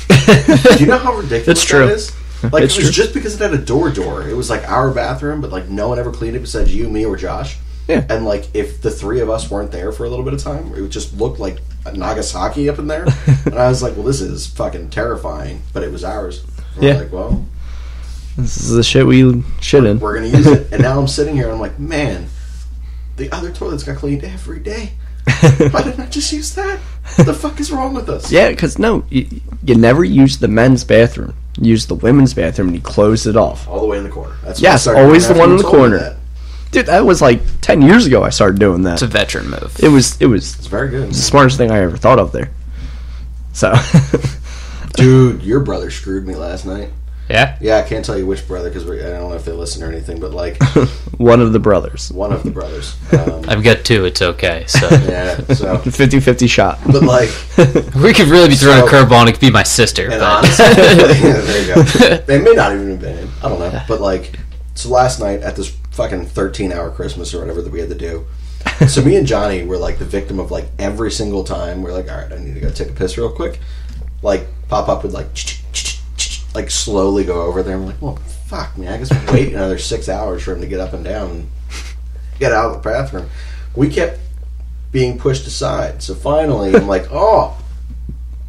Do you know how ridiculous that is? Like, it was just because it had a door. It was like our bathroom, but like no one ever cleaned it besides you, me, or Josh. Yeah. And like if the three of us weren't there for a little bit of time, it would just look like Nagasaki up in there. And I was like, well, this is fucking terrifying, but it was ours. And we're like, well, this is the shit we shit in. We're going to use it. And now I'm sitting here and I'm like, man, the other toilets got cleaned every day. Why didn't I just use that? What the fuck is wrong with us? Yeah, because you never use the men's bathroom. You use the women's bathroom and you close it off. All the way in the corner. That's always the one in the corner. Dude, that was like 10 years ago I started doing that. It's a veteran move. It's very good. It's the smartest thing I ever thought of there. So. Dude, your brother screwed me last night. Yeah? Yeah, I can't tell you which brother because I don't know if they listen or anything, but like... One of the brothers. I've got two, it's okay. So yeah, so... 50-50 shot. But like... we could really be throwing a curveball and it could be my sister. And but. honestly, yeah, there you go. They may not even have been in. I don't know. But like... So last night at this fucking 13-hour Christmas or whatever that we had to do, so me and Johnny were like the victim of like every single time we're like, all right, I need to go take a piss real quick. Like pop up with like slowly go over there. I'm like, well, fuck me, I guess we'll wait another 6 hours for him to get up and down and get out of the bathroom. We kept being pushed aside. So finally, I'm like, oh,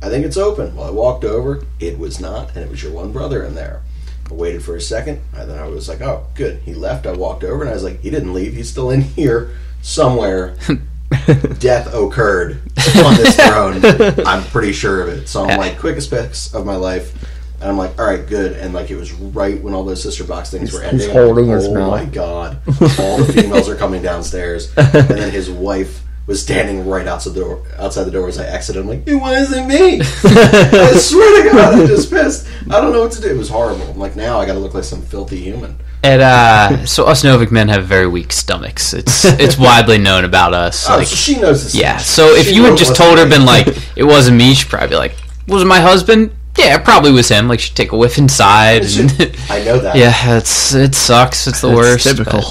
I think it's open. Well, I walked over. It was not, and it was your one brother in there. I waited for a second, and then I was like, oh, good. He left. I walked over, and I was like, he didn't leave. He's still in here somewhere. Death occurred on this throne. I'm pretty sure of it. So I'm like, quickest piss of my life. And I'm like, all right, good. And like, it was right when all those sister box things were ending. He's holding his oh mouth. My God. All the females are coming downstairs. And then his wife was standing right outside the door as I exited. I'm like, it wasn't me. I swear to God, I just pissed. I don't know what to do. It was horrible. I'm like, now I got to look like some filthy human. So us Novick men have very weak stomachs. It's widely known about us. Oh, so she knows this. Yeah. So if you had just told her, been like, it wasn't me, she'd probably be like, was it my husband? Yeah, it probably was him. Like, she'd take a whiff inside. I know that. Yeah, it sucks. It's the worst. Typical.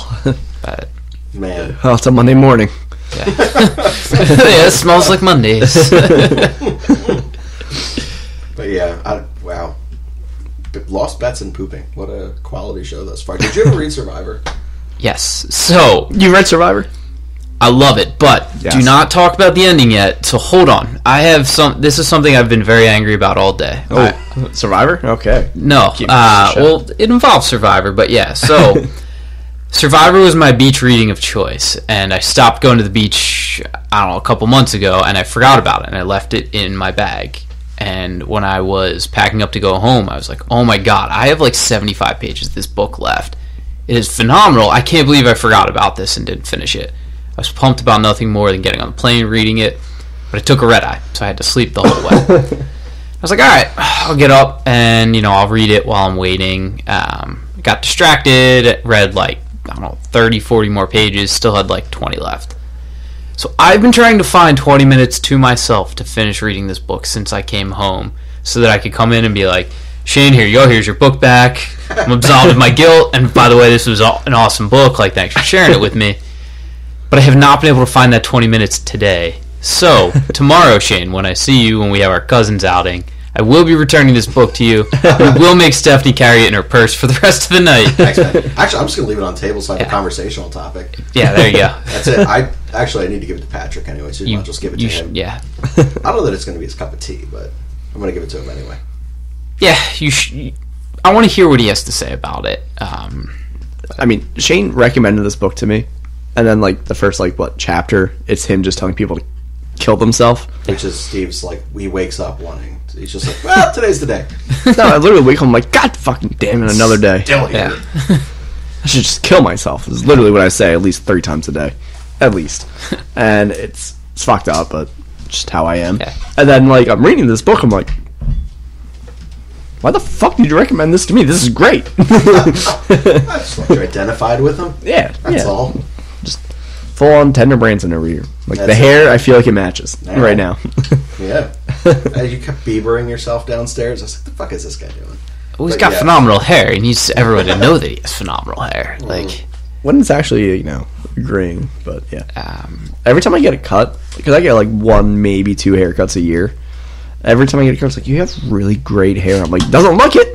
But man. Oh, it's a Monday morning. Yeah. Yeah, it smells like Mondays. But yeah, wow. Lost Bets and Pooping. What a quality show thus far. Did you ever read Survivor? Yes. So You read Survivor? I love it, but Yes. do not talk about the ending yet. So hold on. This is something I've been very angry about all day. Survivor? Okay. No. Keep the show. Well, it involves Survivor, but yeah. So Survivor was my beach reading of choice, and I stopped going to the beach, I don't know, a couple months ago, and I forgot about it, and I left it in my bag. And when I was packing up to go home, I was like, oh my god, I have like 75 pages of this book left. It is phenomenal. I can't believe I forgot about this and didn't finish it. I was pumped about nothing more than getting on the plane, reading it, but I took a red eye, so I had to sleep the whole way. I was like, alright, I'll get up and, I'll read it while I'm waiting. Got distracted, read like, I don't know, 30, 40 more pages, still had like 20 left. So I've been trying to find 20 minutes to myself to finish reading this book since I came home, so that I could come in and be like, Shane, here you go, here's your book back. I'm absolved of my guilt, and by the way, this was an awesome book, like, thanks for sharing it with me. But I have not been able to find that 20 minutes today. So, tomorrow, Shane, when I see you, when we have our cousins outing, I will be returning this book to you. We will make Stephanie carry it in her purse for the rest of the night. Thanks, man. Actually, I'm just going to leave it on the table so I have a conversational topic. Yeah, there you go. That's it. I need to give it to Patrick anyway, so you might just give it to him. Yeah. I don't know that it's going to be his cup of tea, but I'm going to give it to him anyway. Yeah, I want to hear what he has to say about it. I mean, Shane recommended this book to me, and then, like, the first, chapter, it's him just telling people to kill themselves. Which is Steve's, he wakes up wanting. He's just like, well, today's the day. No, I literally wake up, I'm like, God fucking damn it, another day. Still here. Yeah. I should just kill myself. This is literally what I say at least 3 times a day. At least. And it's fucked up, but just how I am. Yeah. And then, I'm reading this book, I'm like, why the fuck did you recommend this to me? This is great. I just like you're identified with him. Yeah. That's all. Just full on tender Branson over here. Like, That's the hair, it. I feel like it matches right now. Yeah. You kept Biebering yourself downstairs. I was like, the fuck is this guy doing? Well, he's got phenomenal hair. He needs everyone to know that he has phenomenal hair. When it's actually, agreeing, but yeah. Every time I get a cut, because I get 1, maybe 2 haircuts a year. Every time I get a cut, it's like, you have really great hair. I'm like, doesn't look it.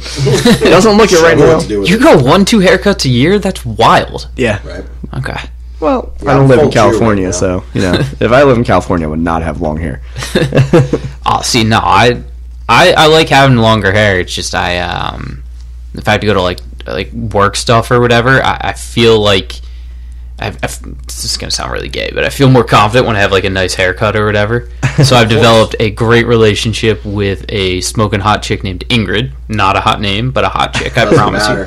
It doesn't look it right now. You go 1-2 haircuts a year? That's wild. Yeah. Right. Okay. Well, Yeah, I don't live in full California, right so, if I live in California, I would not have long hair. Oh, see, no, I like having longer hair. It's just if I have to go to work stuff or whatever, I feel like this is gonna sound really gay, but I feel more confident when I have a nice haircut or whatever. So I've developed a great relationship with a smoking hot chick named Ingrid. Not a hot name, but a hot chick. I promise you.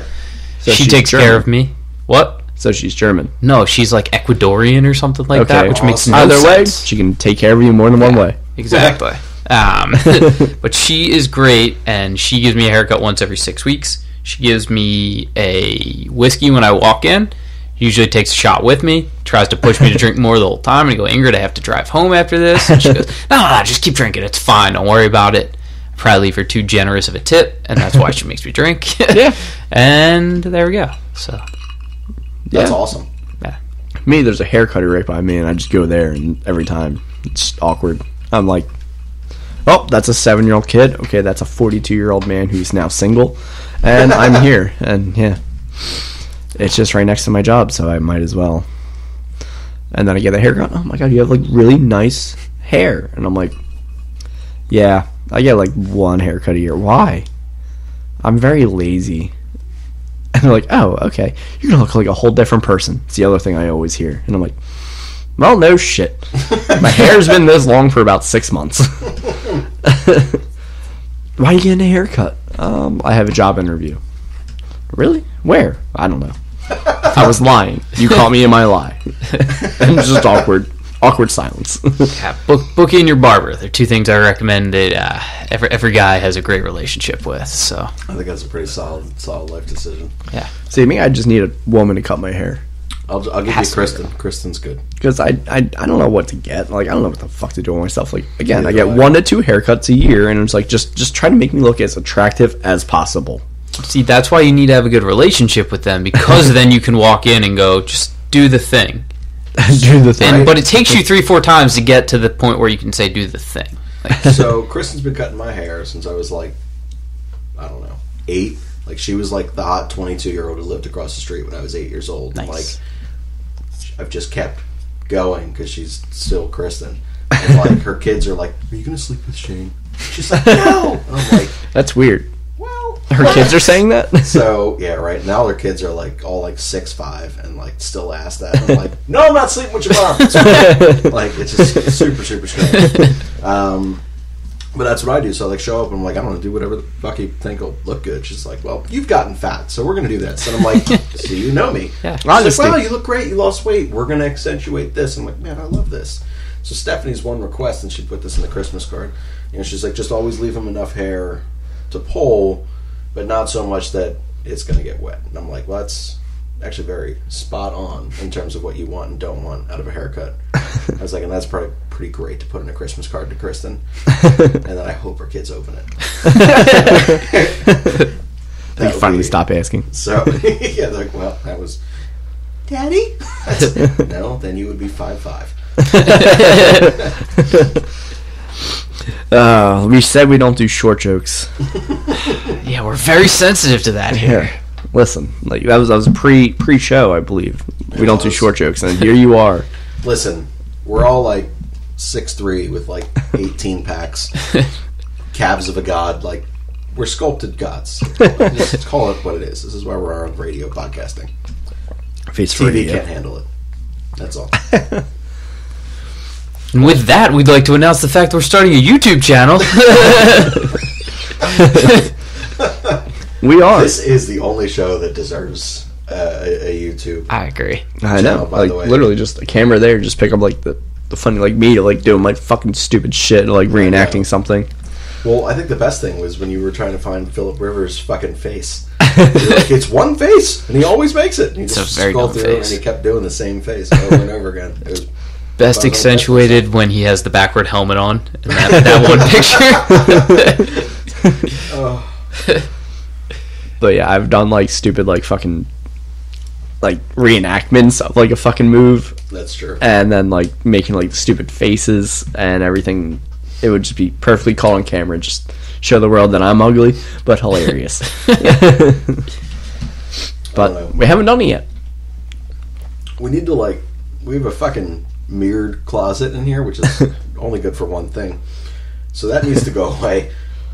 So She she's takes German. care of me. What? So she's German. No, she's Ecuadorian or something like that, which makes no Either way, sense. she can take care of you more than one way. Exactly. But she is great, and she gives me a haircut once every 6 weeks. She gives me a whiskey when I walk in. Usually takes a shot with me, tries to push me to drink more the whole time, and I go, Ingrid, I have to drive home after this. And she goes, no, just keep drinking. It's fine. Don't worry about it. I probably leave her too generous of a tip, and that's why she makes me drink. Yeah. And there we go. So That's awesome. yeah. Me, there's a haircutter right by me, and I just go there, and every time it's awkward. I'm like, oh, that's a 7-year-old kid. Okay, that's a 42-year-old man who's now single, and I'm here, and yeah, it's just right next to my job, so I might as well. And then I get the haircut. Oh my god, you have really nice hair, and I'm like, yeah, I get 1 haircut a year. Why? I'm very lazy. And they're like, oh, okay. You're going to look like a whole different person. It's the other thing I always hear. And I'm like, well, no shit. My hair's been this long for about 6 months. Why are you getting a haircut? I have a job interview. Really? Where? I don't know. I was lying. You caught me in my lie. And just awkward silence. Yeah, booking your barber. They're 2 things I recommend that every guy has a great relationship with. So I think that's a pretty solid life decision. yeah. See, me, I just need a woman to cut my hair. I'll give you Has to be Kristen. Kristen's good. Because I don't know what to get. I don't know what the fuck to do with myself. Again, I Neither get do I. 1 to 2 haircuts a year, and it's just try to make me look as attractive as possible. See, that's why you need to have a good relationship with them, because then you can walk in and go, just do the thing. Do the thing. But it takes you 3-4 times to get to the point where you can say, do the thing. So Kristen's been cutting my hair since I was I don't know, 8. Like, she was like the hot 22-year-old who lived across the street when I was 8 years old. Nice. And, like, I've just kept going because she's still Kristen. And, like, her kids are like, are you going to sleep with Shane? She's like, no! And I'm like, That's weird. well... Her kids are saying that? So, yeah, right. Now their kids are, like, all, like, 6'5", and, like, still ask that. And I'm like, no, I'm not sleeping with your mom. Like, it's just super, super strange. But that's what I do. So I, like, show up, and I'm like, I don't know, do whatever the fuck you think will look good. She's like, well, you've gotten fat, so we're going to do this. And I'm like, so you know me. Yeah. She's like, wow, you look great. You lost weight. We're going to accentuate this. I'm like, man, I love this. So Stephanie's one request, and she put this in the Christmas card. You know, she's like, just always leave him enough hair to pull, but not so much that it's going to get wet. And I'm like, well, that's actually very spot on in terms of what you want and don't want out of a haircut. I was like, and that's probably pretty great to put in a Christmas card to Kristen. And then I hope her kids open it. They finally stop asking. So, yeah, they're like, well, that was... Daddy? No, then you would be 5'5". We said we don't do short jokes. Yeah, we're very sensitive to that here. Yeah. Listen, like that was pre-show, I believe. We don't do short jokes, and here you are. Listen, we're all like 6'3" with like 18 packs, calves of a god. Like, we're sculpted gods. Just call it what it is. This is why we're on radio podcasting. Face TV radio. can't handle it. That's all. And with that, we'd like to announce the fact that we're starting a YouTube channel. We are. This is the only show that deserves a YouTube. I agree. I channel, know. by Like, the way. literally just a camera there, just pick up like the funny, like me, like doing my fucking stupid shit, like reenacting something. Well, I think the best thing was when you were trying to find Philip Rivers' fucking face. You're like, it's one face, and he always makes it. And you It's just a very scroll dumb through, face. and he kept doing the same face over and over again. It was Best fun. accentuated when he has the backward helmet on in that one picture. Oh. But yeah, I've done like stupid, like fucking, like reenactments of like a fucking move, That's true. and then like making like stupid faces and everything. It would just be perfectly caught on camera and just show the world that I'm ugly, but hilarious. But we haven't done it yet. We need to, like, we have a fucking mirrored closet in here, which is only good for one thing. So that needs to go away.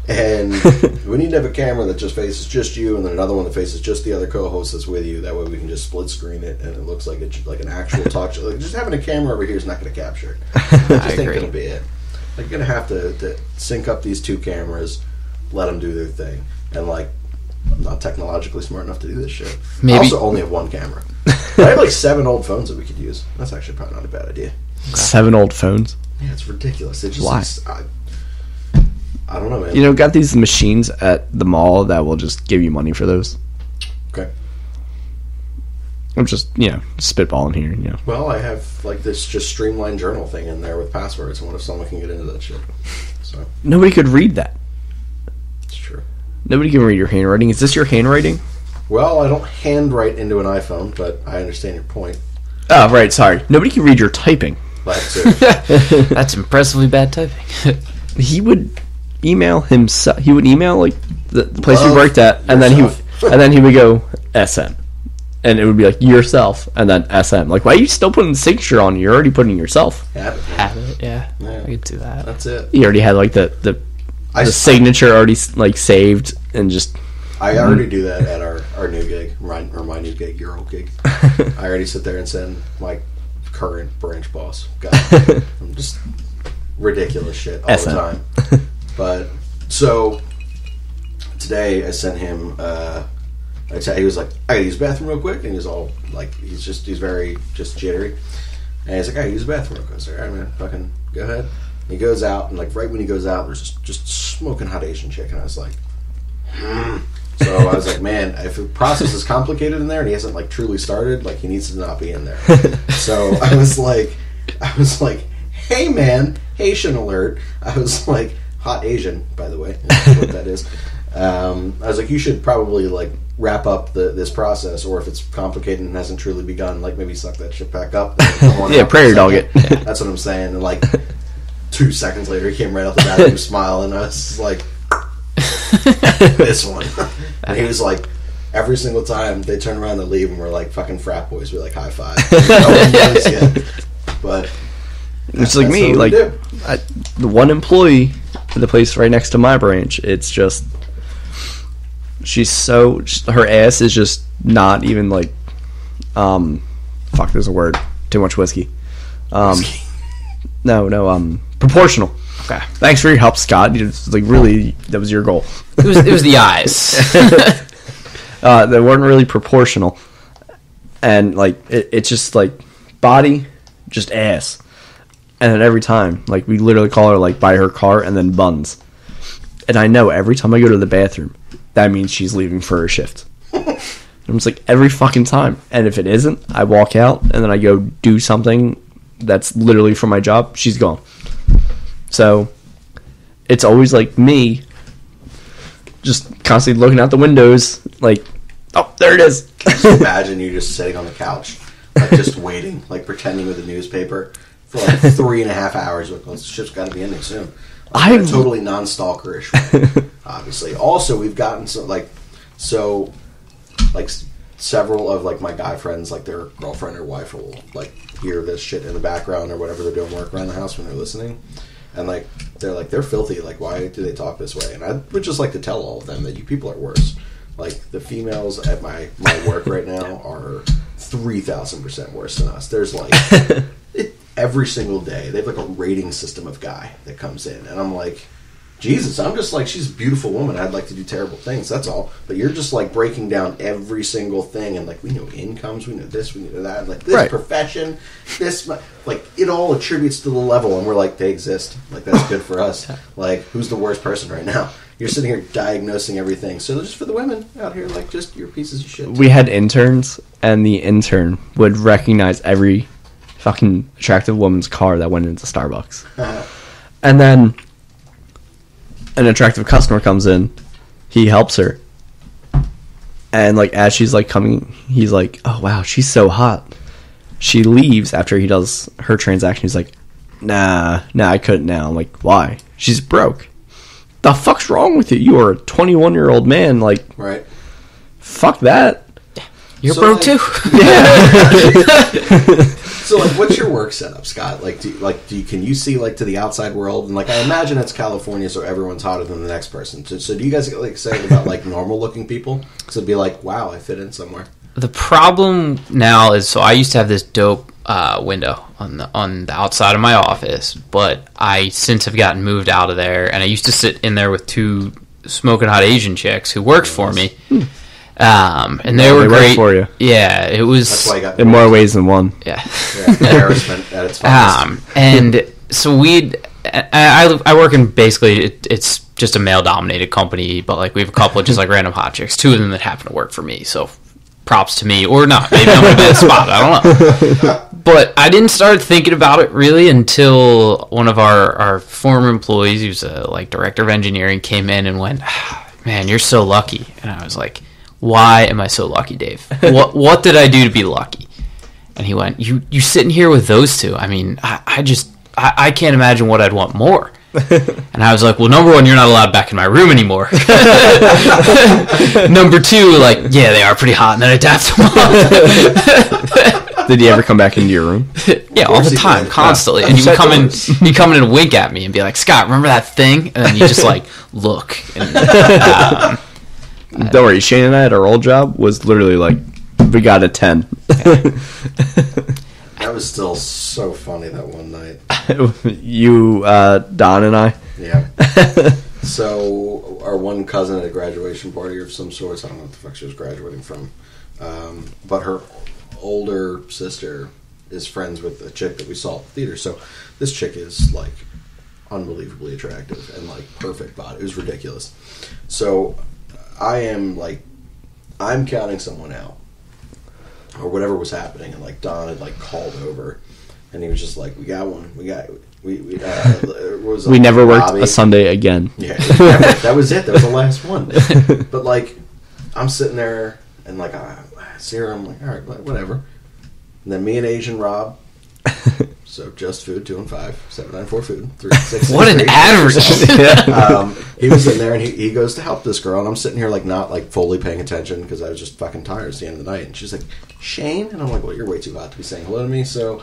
And we need to have a camera that just faces just you, and then another one that faces just the other co-host that's with you. That way we can just split screen it, and it looks like it's like an actual talk show. Like, just having a camera over here is not going to capture it. I just think agree. it'll be it. Like, you're going to have to sync up these two cameras, let them do their thing. And, like, I'm not technologically smart enough to do this shit. Maybe- I also only have one camera. I have, like, 7 old phones that we could use. That's actually probably not a bad idea. 7 old phones. Yeah, it's ridiculous. It just Why? I don't know, man. You know, got these machines at the mall that will just give you money for those. Okay. I'm just, spitballing here, Well, I have, like, this just streamlined journal thing in there with passwords, and what if someone can get into that shit? So, Nobody could read that. it's true. Nobody can read your handwriting. Is this your handwriting? Well, I don't handwrite into an iPhone, but I understand your point. Oh, right, sorry. Nobody can read your typing. But, too. That's impressively bad typing. He would email himself. He would email, like, the place he Love worked at, and then yourself. and then he would go, SM. And it would be like, yourself, and then SM. Like, why are you still putting the signature on? You're already putting yourself. Habit, man. Have it, yeah. Yeah. I could do that. That's it. He already had, like, the signature already, like, saved, and just... I already do that at our new gig, my new gig, your old gig. I already sit there and send my current branch boss. God, I'm just ridiculous shit all SM. the time. But so today I sent him. He was like, "I gotta use the bathroom real quick," and he's all like, he's very just jittery, and he's like, "I gotta use the bathroom real quick." I was like, "All right, man, fucking go ahead." And he goes out, and like right when he goes out, there's just smoking hot Asian chick, and I was like. So I was like, man, if the process is complicated in there and he hasn't like truly started, like he needs to not be in there. So I was like, hey man, Haitian alert. I was like, hot Asian, by the way, that's what that is. I was like, you should probably like wrap up this process, or if it's complicated and hasn't truly begun, like maybe suck that shit back up. Yeah, prairie dog it. That's what I'm saying. And like 2 seconds later, he came right out the bathroom smiling, and I was like. This one. And he was like, every single time they turn around to leave and we're like fucking frat boys, we like high five. No one knows yet. But it's like me, like the one employee at the place right next to my branch. It's just her ass is just not even like there's a word, too much whiskey. Proportional. Okay. Thanks for your help, Scott. Like really, that was your goal. It was the eyes. They weren't really proportional, and like it's just like body, just ass, and then every time like we literally call her like by her car and then buns, and I know every time I go to the bathroom, that means she's leaving for her shift. And it's like every fucking time, and if it isn't, I walk out and then I go do something that's literally for my job. She's gone. So it's always like me just constantly looking out the windows like, oh, there it is. Just imagine you just sitting on the couch, like just waiting, like pretending with a newspaper for like 3.5 hours. Like, well, this ship's got to be ending soon. Like, I'm totally non-stalkerish way, obviously. Also, we've gotten several of like my guy friends, like their girlfriend or wife will like hear this shit in the background or whatever they're doing work around the house when they're listening, and like they're filthy. Like, why do they talk this way? And I would just like to tell all of them that you people are worse. Like the females at my work right now are 3,000% worse than us. There's like every single day they have like a rating system of guy that comes in, and I'm like, Jesus, I'm just like, she's a beautiful woman. I'd like to do terrible things. That's all. But you're just like breaking down every single thing, and like we know incomes, we know this, we know that, like this profession, this, like it all attributes to the level, and we're like, they exist. Like that's good for us. Like who's the worst person right now? You're sitting here diagnosing everything. So just for the women out here, like just you're pieces of shit. We had interns, and the intern would recognize every fucking attractive woman's car that went into Starbucks, and then an attractive customer comes in, he helps her, and like as she's like coming, he's like, oh wow, she's so hot. She leaves after he does her transaction. He's like, nah, I couldn't now. I'm like, why? She's broke. The fuck's wrong with you? You are a 21-year-old man. Like, right? Fuck that. You're broke too. Yeah. So, like, what's your work setup, Scott? Like, can you see like to the outside world? And like, I imagine it's California, so everyone's hotter than the next person. So do you guys get like excited about like normal-looking people? Because it'd be like, wow, I fit in somewhere. The problem now is, so I used to have this dope window on the outside of my office, but I since have gotten moved out of there, and I used to sit in there with two smoking hot Asian chicks who worked for me. And they were great for you. Yeah, it was. That's why you got in more ways than one. Yeah, embarrassment at its finest. And so I work in basically it's just a male dominated company, but like we have a couple of just like random hot chicks, two of them that happen to work for me. So props to me, or not. Maybe I'm in a bad spot. I don't know. But I didn't start thinking about it really until one of our former employees, who's a like director of engineering, came in and went, "Man, you're so lucky." And I was like, why am I so lucky, Dave? What did I do to be lucky? And he went, you sitting here with those two. I mean, I can't imagine what I'd want more. And I was like, well, number one, you're not allowed back in my room anymore. Number two, like, yeah, they are pretty hot, and then I dapped them up. Did he ever come back into your room? Yeah, all the time, constantly. And he'd come in and wink at me and be like, Scott, remember that thing? And then you just like look. And, don't worry, Shane and I at our old job was literally like, we got a 10. That was still so funny that one night. You, Don and I? Yeah. So, our one cousin at a graduation party of some sorts, I don't know what the fuck she was graduating from, but her older sister is friends with a chick that we saw at the theater. So, this chick is, like, unbelievably attractive and, like, perfect body. It was ridiculous. So, I'm counting someone out, or whatever was happening, and like Don had like called over, and he was just like, "We got one. We never worked a Sunday again." Yeah, that was it. That was the last one. But like, I'm sitting there, and like I see her, I'm like, all right, whatever. And then me and Asian Rob So Just Food 2 and 5, 794 Food 36. What an advertisement! He was in there and he goes to help this girl, and I'm sitting here like not like fully paying attention because I was just fucking tired. It's the end of the night, and she's like, "Shane," and I'm like, "Well, you're way too hot to be saying hello to me." So,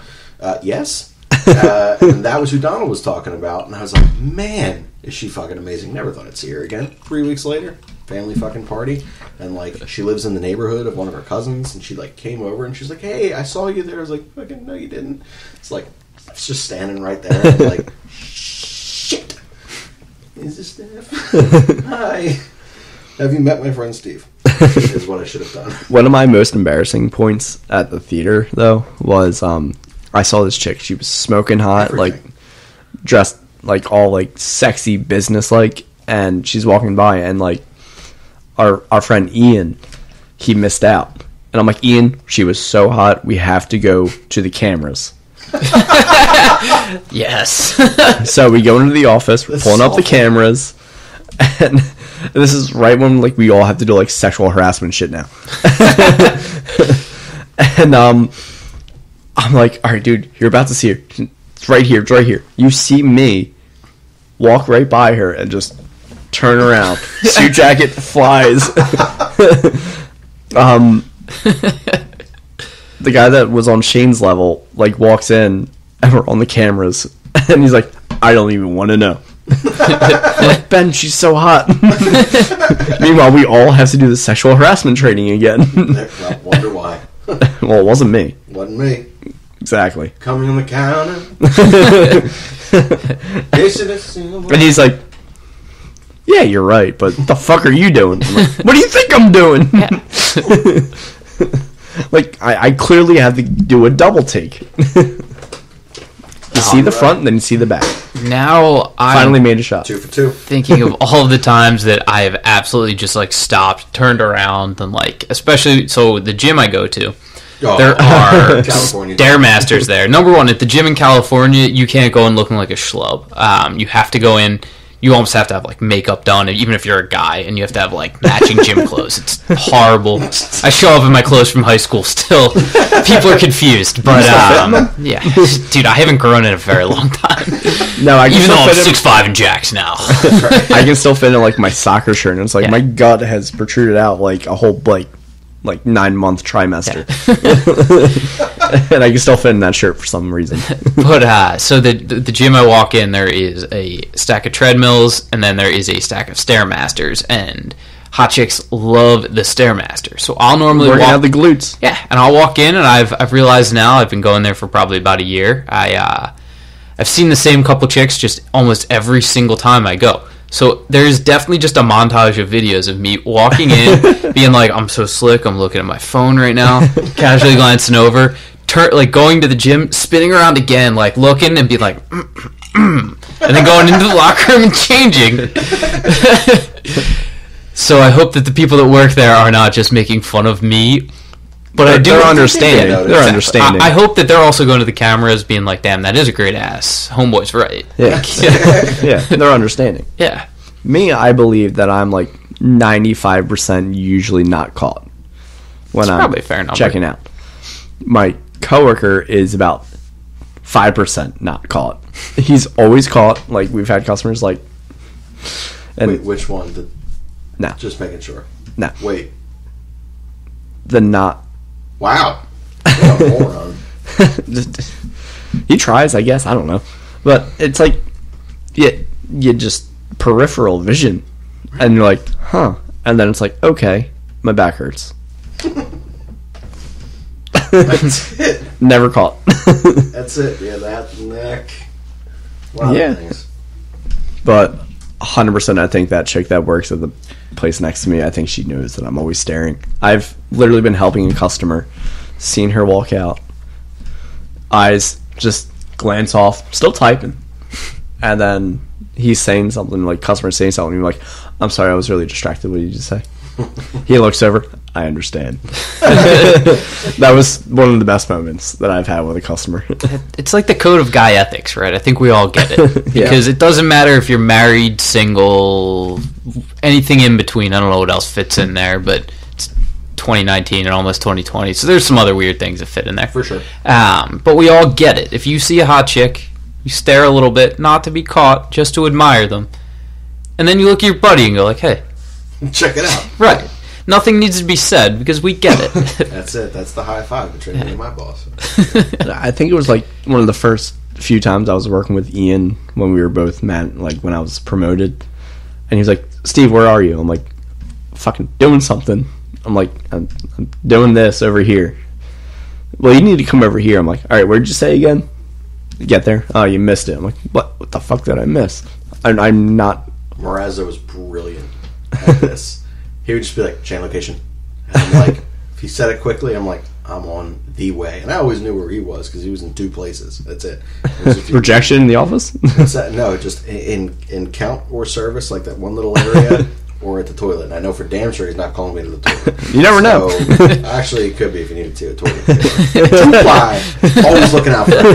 yes, and that was who Donald was talking about, and I was like, "Man, is she fucking amazing?" Never thought I'd see her again. 3 weeks later, family fucking party, and like she lives in the neighborhood of one of her cousins, and she like came over and she's like, "Hey, I saw you there." I was like, "Fucking no, you didn't." It's like I was just standing right there, and like, shit. Is this Steph? Hi. Have you met my friend Steve? Is what I should have done. One of my most embarrassing points at the theater, though, was I saw this chick. She was smoking hot, like dressed like all like sexy business like, and she's walking by, and like our friend Ian, he missed out, and I'm like, Ian, she was so hot, we have to go to the cameras. Yes. So we go into the office, we're pulling up the cameras, and this is right when like we all have to do like sexual harassment shit now. And I'm like, all right, dude, you're about to see her. It's right here, it's right here. You see me walk right by her and just turn around. Suit jacket flies. The guy that was on Shane's level, like, walks in, and we're on the cameras, and he's like, I don't even want to know. I'm like, Ben, she's so hot. Meanwhile, we all have to do the sexual harassment training again. I wonder why. Well, it wasn't me. Wasn't me. Exactly. Coming on the counter. And he's like, yeah, you're right, but what the fuck are you doing? I'm like, what do you think I'm doing? Like, I clearly have to do a double take. You see the front, and then you see the back. Now I finally made a shot. 2 for 2. Thinking of all of the times that I have absolutely just like stopped, turned around, and like, especially so the gym I go to, there are Stairmasters there. Number one, at the gym in California, you can't go in looking like a schlub. You have to go in. You almost have to have like makeup done, even if you're a guy, and you have to have like matching gym clothes. It's horrible. I show up in my clothes from high school still. People are confused, but yeah, dude, I haven't grown in a very long time. No, even though I'm 6'5" and jacked now. I can still fit in like my soccer shirt, and it's like my gut has protruded out like a whole like 9-month trimester. And I can still fit in that shirt for some reason. But so the gym I walk in, there is a stack of treadmills, and then there is a stack of Stairmasters, and hot chicks love the Stairmaster. So I'll normally working out the glutes. Yeah, and I'll walk in, and I've realized now, I've been going there for probably about a year. I've seen the same couple chicks just almost every single time I go. So there's definitely just a montage of videos of me walking in, being like, I'm so slick, I'm looking at my phone right now, casually glancing over, like going to the gym, spinning around again, like looking and being like, and then going into the locker room and changing. So I hope that the people that work there are not just making fun of me, but they're understanding. They're understanding. I hope that they're also going to the cameras being like, damn, that is a great ass. Homeboy's right. Yeah. Yeah, they're understanding. Yeah. Me, I believe that I'm like 95% usually not caught when That's I'm probably a fair number. Checking out. My coworker is about 5% not caught. He's always caught. Like, we've had customers like... And wait, which one? No. Just making sure. No. Wait. The not... Wow. What a moron. He tries, I guess. I don't know. But it's like... You just... peripheral vision. And you're like, huh. And then it's like, okay, my back hurts. That's it. Never caught. That's it. Yeah, that neck. Wow. Yeah. But 100% I think that chick that works at the place next to me, I think she knows that I'm always staring. I've literally been helping a customer, seen her walk out, eyes just glance off, still typing, and then he's saying something, like customer saying something, and you're like, I'm sorry, I was really distracted. What did you just say? He looks over, I understand. That was one of the best moments that I've had with a customer. It's like the code of guy ethics, right? I think we all get it. Because it doesn't matter if you're married, single, anything in between. I don't know what else fits in there, but 2019 and almost 2020, so there's some other weird things that fit in there. For sure. But we all get it. If you see a hot chick, you stare a little bit, not to be caught, just to admire them. And then you look at your buddy and go like, hey. Check it out. Right. Nothing needs to be said because we get it. That's it. That's the high five between me and my boss. I think it was like one of the first few times I was working with Ian when we were both when I was promoted. And he was like, Steve, where are you? I'm like, fucking doing something. I'm like, I'm doing this over here. Well, you need to come over here. I'm like, all right, where'd you say again? Get there. Oh, you missed it. I'm like, what the fuck did I miss? I'm not. Morazzo was brilliant at this. He would just be like, chain location. And I'm like, if he said it quickly, I'm like, I'm on the way. And I always knew where he was because he was in 2 places. That's it. Projection in the office? No, just in count or service, like that one little area, or at the toilet. And I know for damn sure he's not calling me to the toilet. You never know. Actually, it could be if you needed to. A toilet. Always looking out for that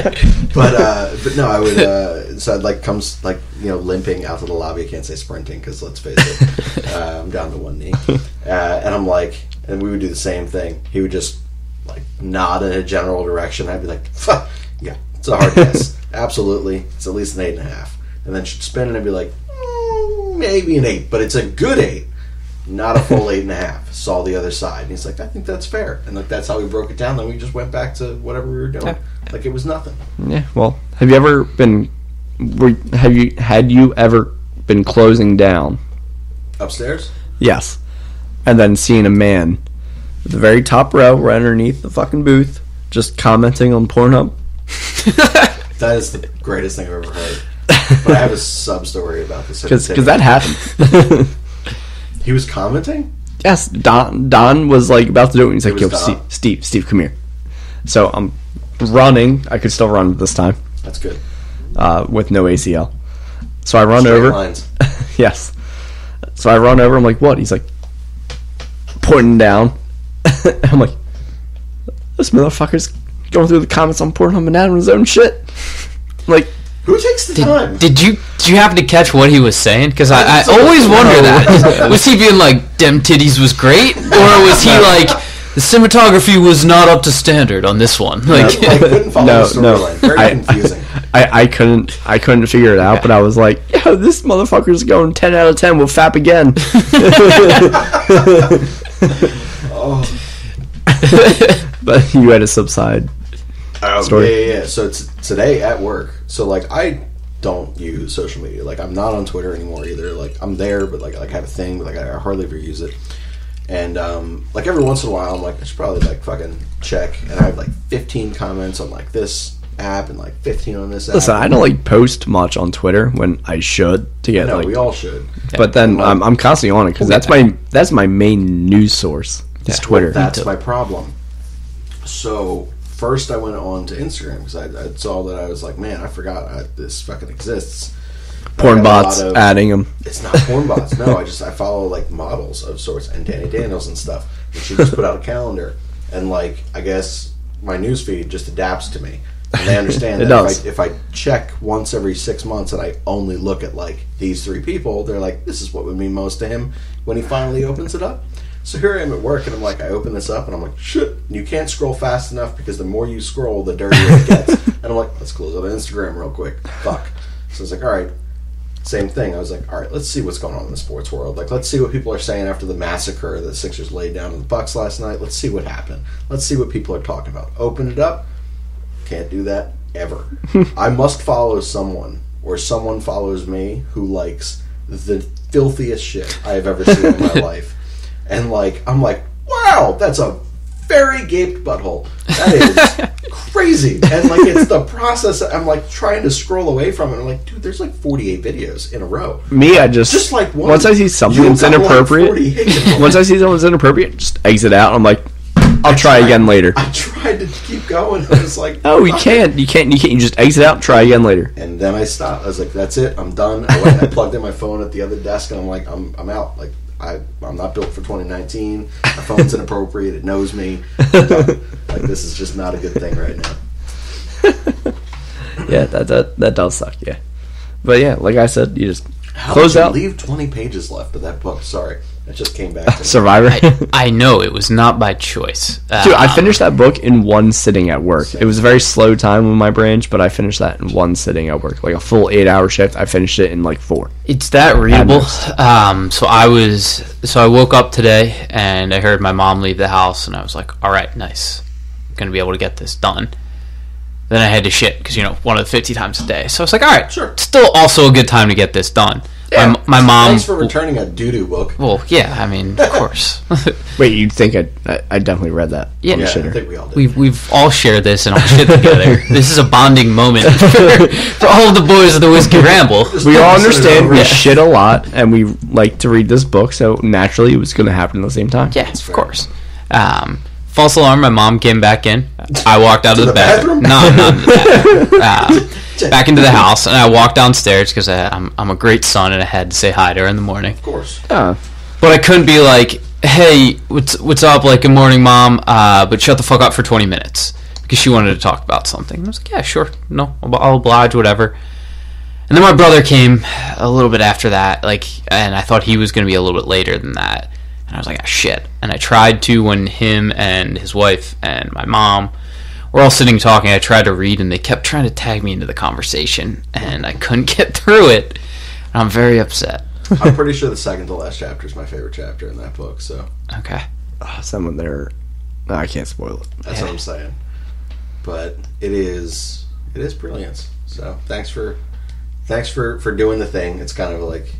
guy. But no, I would. So I'd come limping out to the lobby. I can't say sprinting because let's face it, I'm down to one knee. And I'm like, and we would do the same thing. He would just nod in a general direction. I'd be like, fuck, yeah, it's a hard yes, absolutely. It's at least an 8.5. And then she'd spin and I'd be like, maybe an 8, but it's a good 8, not a full 8.5. Saw the other side, and he's like, I think that's fair, and that's how we broke it down. Then we just went back to whatever we were doing, like it was nothing. Yeah. Well, have you ever been? Had you ever been closing down upstairs? Yes, and then seeing a man at the very top row, right underneath the fucking booth, just commenting on Pornhub? That is the greatest thing I've ever heard. But I have a sub story about this because that happened. He was commenting. Yes, Don was about to do it. And he's like, "Yo, Don. Steve, come here." So I'm running. I could still run this time. That's good. With no ACL. So I run Straight over. Lines. Yes. So I run over. I'm like, "What?" He's like, pointing down. I'm like, "This motherfucker's going through the comments on Pornhub and adding his own shit." I'm like, who takes the time? Did you happen to catch what he was saying? Because I always wonder that. Was he being like, "Dem titties was great," or was he like, "The cinematography was not up to standard on this one"? I couldn't follow the storyline. Very confusing. I couldn't figure it out, but I was like, "Yo, this motherfucker's going 10 out of 10. We'll fap again." Oh. But you had to subside. Story. Yeah. So it's today at work. So I don't use social media. I'm not on Twitter anymore either. I'm there, but I have a thing, but I hardly ever use it. And every once in a while, I'm like, I should probably fucking check. And I have 15 comments on this app and 15 on this app. Listen, I don't post much on Twitter when I should to get no, we all should. But then I'm constantly on it because that's my main news source. It's Twitter. Well, that's my problem. So first I went on to Instagram because I saw that I was like, man, I forgot this fucking exists. Porn bots adding them. It's not porn bots. No, I follow models of sorts and Danny Daniels and stuff. And she just put out a calendar, and I guess my newsfeed just adapts to me. And they understand that if I check once every 6 months and I only look at these 3 people, they're like, this is what would mean most to him when he finally opens it up. So here I am at work, and I'm like, I open this up, and I'm like, shit. And you can't scroll fast enough because the more you scroll, the dirtier it gets. And I'm like, let's close up Instagram real quick. Fuck. So I was like, all right. Same thing. I was like, all right, let's see what's going on in the sports world. Let's see what people are saying after the massacre the Sixers laid down on the Bucks last night. Let's see what happened. Let's see what people are talking about. Open it up. Can't do that ever. I must follow someone, or someone follows me, who likes the filthiest shit I have ever seen in my life. And I'm like, wow, that's a very gaped butthole. That is crazy. And it's the process. I'm trying to scroll away from it. I'm like, dude, there's 48 videos in a row. Me, I just one. Once I see something that's inappropriate, once I see something's inappropriate, just exit out. I'm like, I'll try again later. I tried to keep going. I was like, oh, you can't. You just exit out and try again later. And then I stopped. I was like, that's it. I'm done. I went and I plugged in my phone at the other desk, and I'm like, I'm out. I'm not built for 2019. My phone's inappropriate. It knows me. I'm done. This is just not a good thing right now. Yeah, that does suck. Yeah, But yeah, like I said, you just How close did you out. leave 20 pages left of that book? Sorry. It just came back to me. Survivor. I know it was not by choice. Dude, I finished that book in one sitting at work. It was a very slow time with my branch, but I finished that in one sitting at work. Like a full 8-hour shift, I finished it in like 4. It's that readable. So I woke up today and I heard my mom leave the house, and I was like, all right, nice. I'm going to be able to get this done. Then I had to shit because, one of the 50 times a day. So I was like, all right, Sure. still also a good time to get this done. Yeah. My mom... Thanks for returning a doo-doo book. Well, yeah, I mean, of course. Wait, you'd think I definitely read that? Yeah. I'm a Yeah, I shitter. think we all did. We've all shared this and all shit together. This is a bonding moment for all of the boys of the Whiskey Ramble. We all understand we Yeah. shit a lot, and we like to read this book, so naturally it was going to happen at the same time. Yeah, of course. False alarm, my mom came back in. I walked out of the bathroom. No, not in the bathroom. Back into the house, and I walked downstairs because I'm a great son, and I had to say hi to her in the morning. Of course. Oh. But I couldn't be like, hey, what's up? Like, good morning, Mom, but shut the fuck up for 20 minutes. Because she wanted to talk about something. And I was like, yeah, sure. No, I'll oblige, whatever. And then my brother came a little bit after that, and I thought he was going to be a little bit later than that. And I was like, ah, shit. And I tried to, when him and his wife and my mom were all sitting talking, I tried to read, and they kept trying to tag me into the conversation, and I couldn't get through it. And I'm very upset. I'm pretty sure the second to last chapter is my favorite chapter in that book, so Okay. Someone there. No, I can't spoil it. that's what I'm saying. But it is brilliant. So thanks for doing the thing. It's kind of like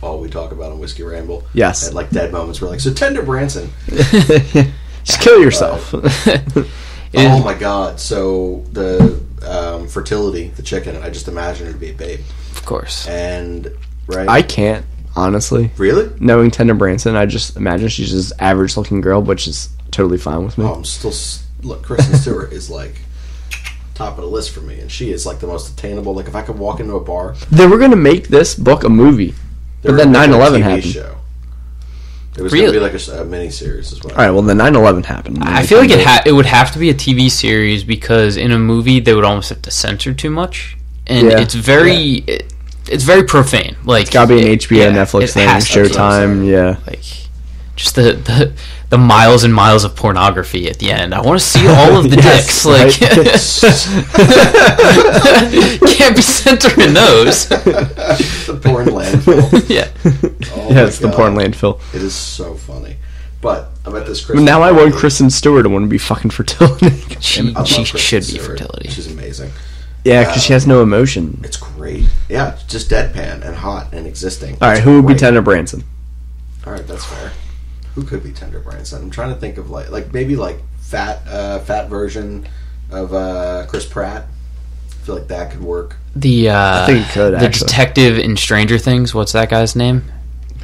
all we talk about on Whiskey Ramble. Yes. And like dead moments, we're like, so tender Branson. Just kill yourself. Oh my god! So the fertility, the chicken, I just imagined her to be a babe, Of course. and right. I can't, honestly. Really? Knowing Tender Branson, I just imagine she's just average looking girl, which is totally fine with me. Oh, I'm still look. Kristen Stewart is like top of the list for me, and she is like the most attainable. Like if I could walk into a bar, They were going to make this book a movie, but then 9/11 happened. Show. It was Really? going to be like a mini series as well. All right, well, then 9/11 happened. I feel like it would have to be a TV series because in a movie they would almost have to censor too much, and Yeah. it's very it's very profane. Like It's got to be an HBO, Netflix it thing, has to be. Showtime, yeah. Like just the miles and miles of pornography at the end. I want to see all of the Yes, dicks. Like right. can't be censoring those. The porn landfill. Yeah. Oh Yeah, my it's the God. porn landfill. It is so funny. But I bet this But Kristen. now I want Kristen Stewart to want to be fucking fertility. She I love Kristen should be Stewart. fertility. She's amazing. Yeah, because she has no emotion. It's great. Yeah, just deadpan and hot and existing. All right, It's who would be great. Tender Branson? All right, that's fair. Who could be Tender Branson? I'm trying to think of like maybe like fat version of Chris Pratt. I feel like that could work. The I think it could, the actually. detective in Stranger Things. What's that guy's name?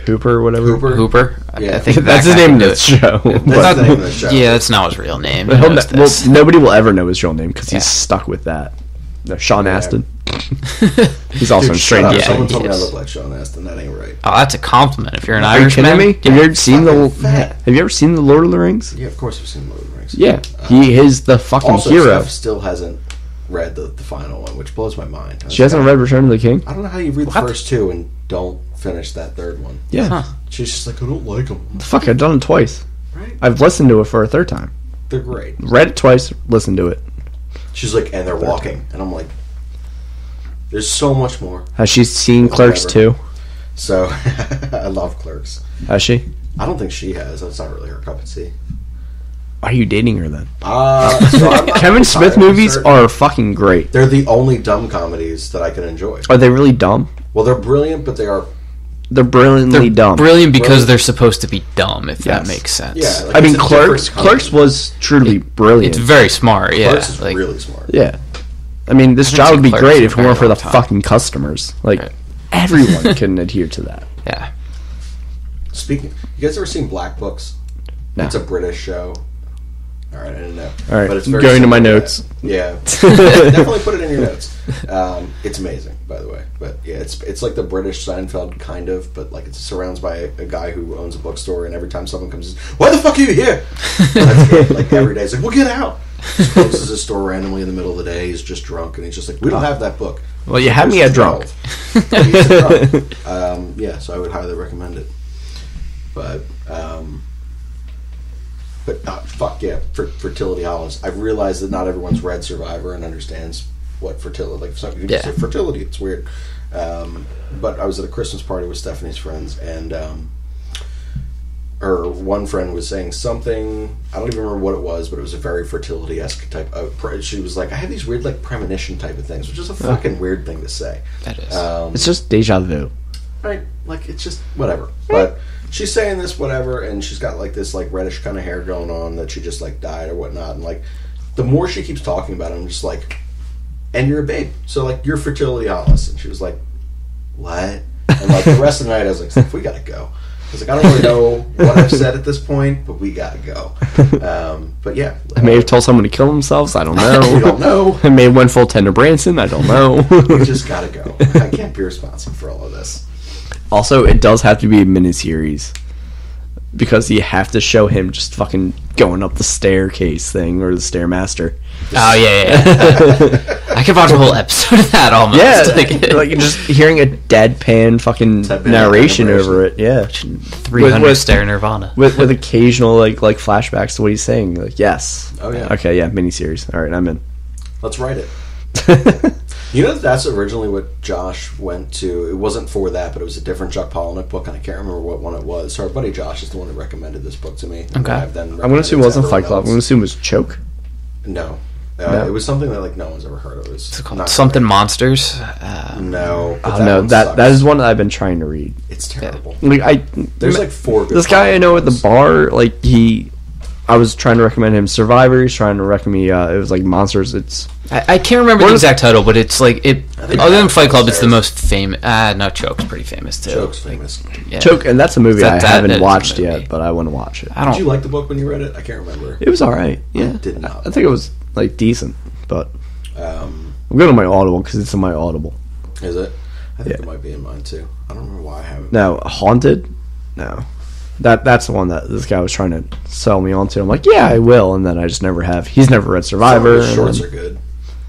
Hooper or whatever? Hooper. Yeah. I think That's his that guy name in can do the it. show. That's the name of the show. Yeah, that's not his real name. But He he'll knows well, this. nobody will ever know his real name because he's Yeah. stuck with that. No, Sean Yeah. Astin. He's also Dude, in shut up. Stranger Yeah, Someone Things. told me I yes. look like Sean Astin. That ain't right. Oh, that's a compliment. If you're an Are you Irishman, kidding me? Have you ever seen fucking fat. Have you ever seen the Lord of the Rings? Yeah, of course I've seen Lord of the Rings. Yeah, he is the fucking Also, hero. Steph still hasn't read the final one, which blows my mind. She hasn't read Return of the King. I don't know how you read What? the first two and don't finish that third one. Yeah, Huh. She's just like, I don't like them. fuck, I've done it twice. Right? I've listened to it for a third time. They're great. Read it twice, listened to it. She's like, and they're walking, and I'm like, there's so much more. Has she seen Clerks Whatever. 2? So I love Clerks. Has she? I don't think she has. That's not really her cup of tea. Why are you dating her then? So I'm not Kevin Smith entirely movies certain. are fucking great. They're the only dumb comedies that I can enjoy. Are they really dumb? Well, they're brilliant, but they are. They're brilliantly dumb. brilliant because Brilliant. they're supposed to be dumb. If that Yes. makes sense. Yeah, like, I mean, it's a Clerks. different Clerks comedy. was truly brilliant. It's very smart. Yeah, Clerks is like really smart. Yeah. I mean, this I haven't job seen would be Clerks great in if a it weren't for very the long time. fucking customers. Like, Right. everyone can adhere to that. yeah. Speaking, you guys ever seen Black Books? No. It's a British show. All right, I didn't know. All right, but it's very going to my similar notes. that. Yeah, definitely put it in your notes. It's amazing, by the way. But yeah, it's like the British Seinfeld kind of, but like it's surrounded by a guy who owns a bookstore, and every time someone comes, why the fuck are you here? That's it. Like every day, it's like, well, get out. Just closes his store randomly in the middle of the day. He's just drunk, and he's just like, we don't have that book. Well, you had me at drunk. Yeah, so I would highly recommend it. But fuck yeah, fertility hollows. I've realized that not everyone's read Survivor and understands what fertility. Like, some you just say fertility, it's weird. But I was at a Christmas party with Stephanie's friends, and her one friend was saying something. I don't even remember what it was, but it was a very fertility-esque type of. She was like, "I have these weird, like, premonition type of things," which is a fucking weird thing to say. That is. It's just deja vu. Right, like, it's just whatever. But she's saying this whatever, and she's got like this like reddish kind of hair going on that she just like dyed or whatnot. And like, the more she keeps talking about it, I'm just like, and you're a babe, so like you're fertility honest. And she was like, what? And like the rest of the night, I was like, Steph, we gotta go. I was like, I don't really know what I've said at this point, but we gotta go. But yeah, I may have told someone to kill themselves. I don't know. We don't know. I may have went full tender Branson. I don't know. We just gotta go. I can't be responsible for all of this. Also, it does have to be a miniseries because you have to show him just fucking going up the staircase thing or the stairmaster. Oh yeah. I could watch a whole episode of that almost. Yeah, like just hearing a deadpan fucking narration over it. Yeah, 300 stare Nirvana with occasional like flashbacks to what he's saying. Like, yes. Oh yeah. Okay, yeah, miniseries. All right, I'm in. Let's write it. You know, that's originally what Josh went to. It wasn't for that, but it was a different Chuck Palahniuk book, and I can't remember what one it was. So our buddy Josh is the one that recommended this book to me. Okay. I'm going to assume it wasn't Fight Club. I'm going to assume it was Choke. No. No. It was something that like no one's ever heard of. It was called something great. Monsters. No. Oh no, that is one that I've been trying to read. It's terrible. Yeah. Like there's like 4 good this guy I know at the bar, like I was trying to recommend him Survivor. He's trying to recommend me. It was like Monsters. It's I can't remember the exact title, but it's like it. Other than Fight Club, it's the most famous. No, Choke's pretty famous too. Choke's famous. Yeah. Choke, and that's a movie I haven't watched yet, but I want to watch it. Did you like the book when you read it? I can't remember. It was all right. Yeah, I did not. I think it was like decent, but I'm going to my Audible because it's in my Audible. Is it? I think it might be in mine too. I don't remember why I haven't. No, Haunted. No. That's the one that this guy was trying to sell me onto. I'm like, yeah, I will, and then I just never have. He's never read Survivor. Some of the shorts are good.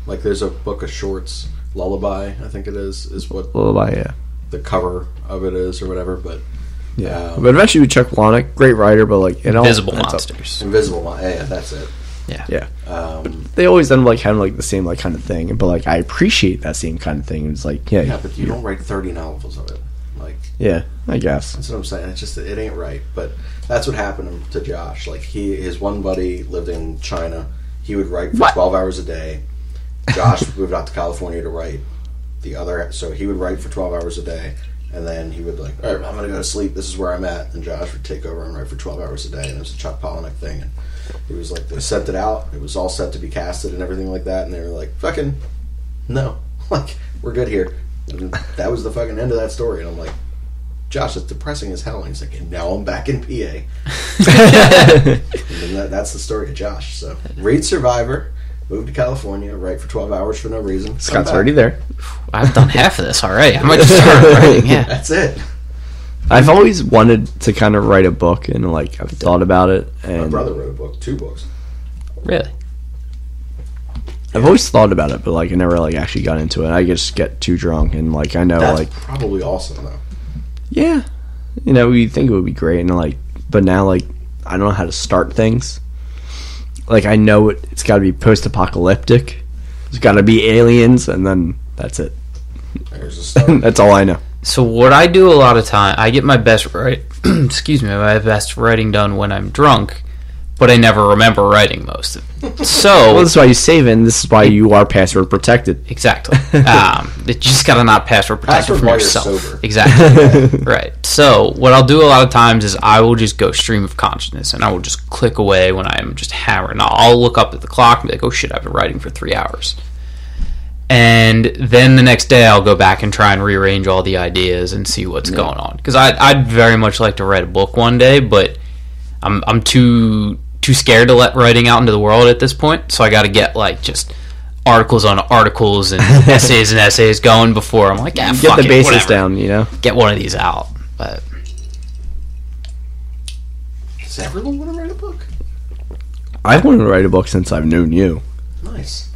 Like there's a book of shorts, Lullaby, I think it is what Lullaby, yeah. The cover of it is or whatever, but yeah. But eventually we Chuck Palahniuk, great writer, but like Invisible Monsters. Invisible Monsters. Yeah, that's it. Yeah. But they always end up like having like the same like kind of thing, but like I appreciate that same kind of thing. It's like yeah, but you don't write 30 novels of it. Like yeah, I guess that's what I'm saying. It's just it ain't right. But that's what happened to Josh. Like his one buddy lived in China. He would write for 12 hours a day. Josh moved out to California to write the other. So he would write for 12 hours a day, and then he would like, all right, I'm gonna go to sleep. This is where I'm at. And Josh would take over and write for 12 hours a day. And it was a Chuck Palahniuk thing. And it was like they sent it out. It was all set to be casted and everything like that. And they were like, fucking no, like we're good here. And that was the fucking end of that story. And I'm like, Josh, it's depressing as hell. And he's like, and now I'm back in PA. And then that's the story of Josh. So read Survivor, move to California, write for 12 hours for no reason. Scott's already there. I've done half of this already. I might just start writing. Yeah, that's it. I've always wanted to kind of write a book, and like I've thought about it. And my brother wrote a book, 2 books. Really? I've always thought about it, but like I never like actually got into it. I just get too drunk, and like I know that's like probably awesome though. Yeah, you know, you think it would be great, and like, but now like I don't know how to start things. Like I know it's got to be post-apocalyptic. There's got to be aliens, and then that's it. There's a start. That's all I know. So what I do a lot of time, I get my best my best writing done when I'm drunk, but I never remember writing most of it. So well, this is why you save it, and this is why you are password protected. Exactly. You just gotta not password protect it from yourself. Sober. Exactly. Right. So what I'll do a lot of times is I will just go stream of consciousness, and I will just click away when I am just hammered. I'll look up at the clock and be like, oh shit, I've been writing for 3 hours. And then the next day I'll go back and try and rearrange all the ideas and see what's going on. Because I'd very much like to write a book one day, but I'm too scared to let writing out into the world at this point. So I got to get like just articles on articles and essays and essays going before I'm like, yeah, get the basis whatever. down, you know. Get one of these out. But does everyone want to write a book? I've wanted to write a book since I've known you. Nice.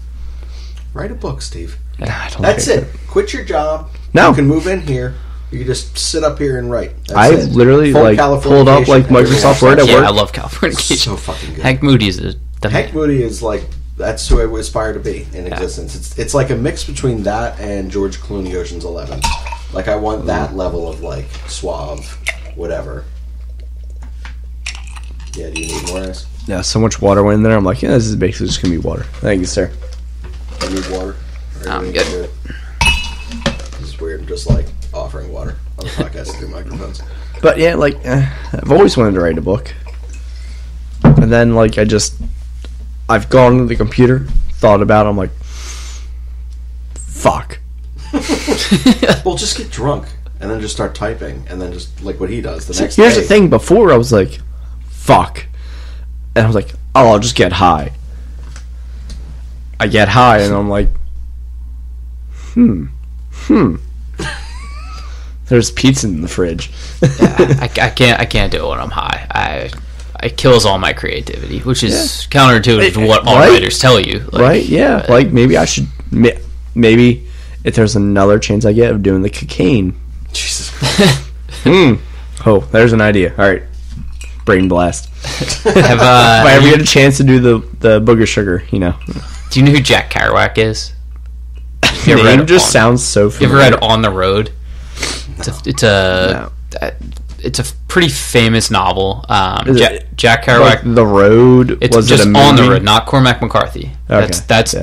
Write a book, Steve. That's it. Quit your job. No. You can move in here. You can just sit up here and write. I literally pulled up Microsoft Word at work. I love Californication. So fucking good. Hank Moody is the Hank Moody is that's who I aspire to be in existence. It's like a mix between that and George Clooney, Ocean's 11. I want that level of suave, whatever. Yeah, do you need more ice? Yeah, so much water went in there. I'm like, this is basically just gonna be water. Thank you, sir. I need water. I'm good. This is weird. I'm just offering water on the podcast through microphones. But yeah, I've always wanted to write a book, and then I've gone to the computer, thought about it, I'm like, fuck. Well, just get drunk and then just start typing, and then just what he does the next Here's day. the thing. Before I was like, fuck, and I was like, oh, I'll just get high. I get high, and I'm like, there's pizza in the fridge. Yeah, I can't do it when I'm high. It kills all my creativity, which is counterintuitive to what all writers tell you. Right? Yeah. Maybe I should. Maybe if there's another chance I get of doing the cocaine. Jesus Christ. Oh, there's an idea. All right. Brain blast. If I ever get a chance to do the booger sugar, Do you know who Jack Kerouac is? The name just sounds so familiar. You ever read On the Road? It's a pretty famous novel. Jack Kerouac. The Road. It's was just it a movie? On the Road, not Cormac McCarthy. Okay. That's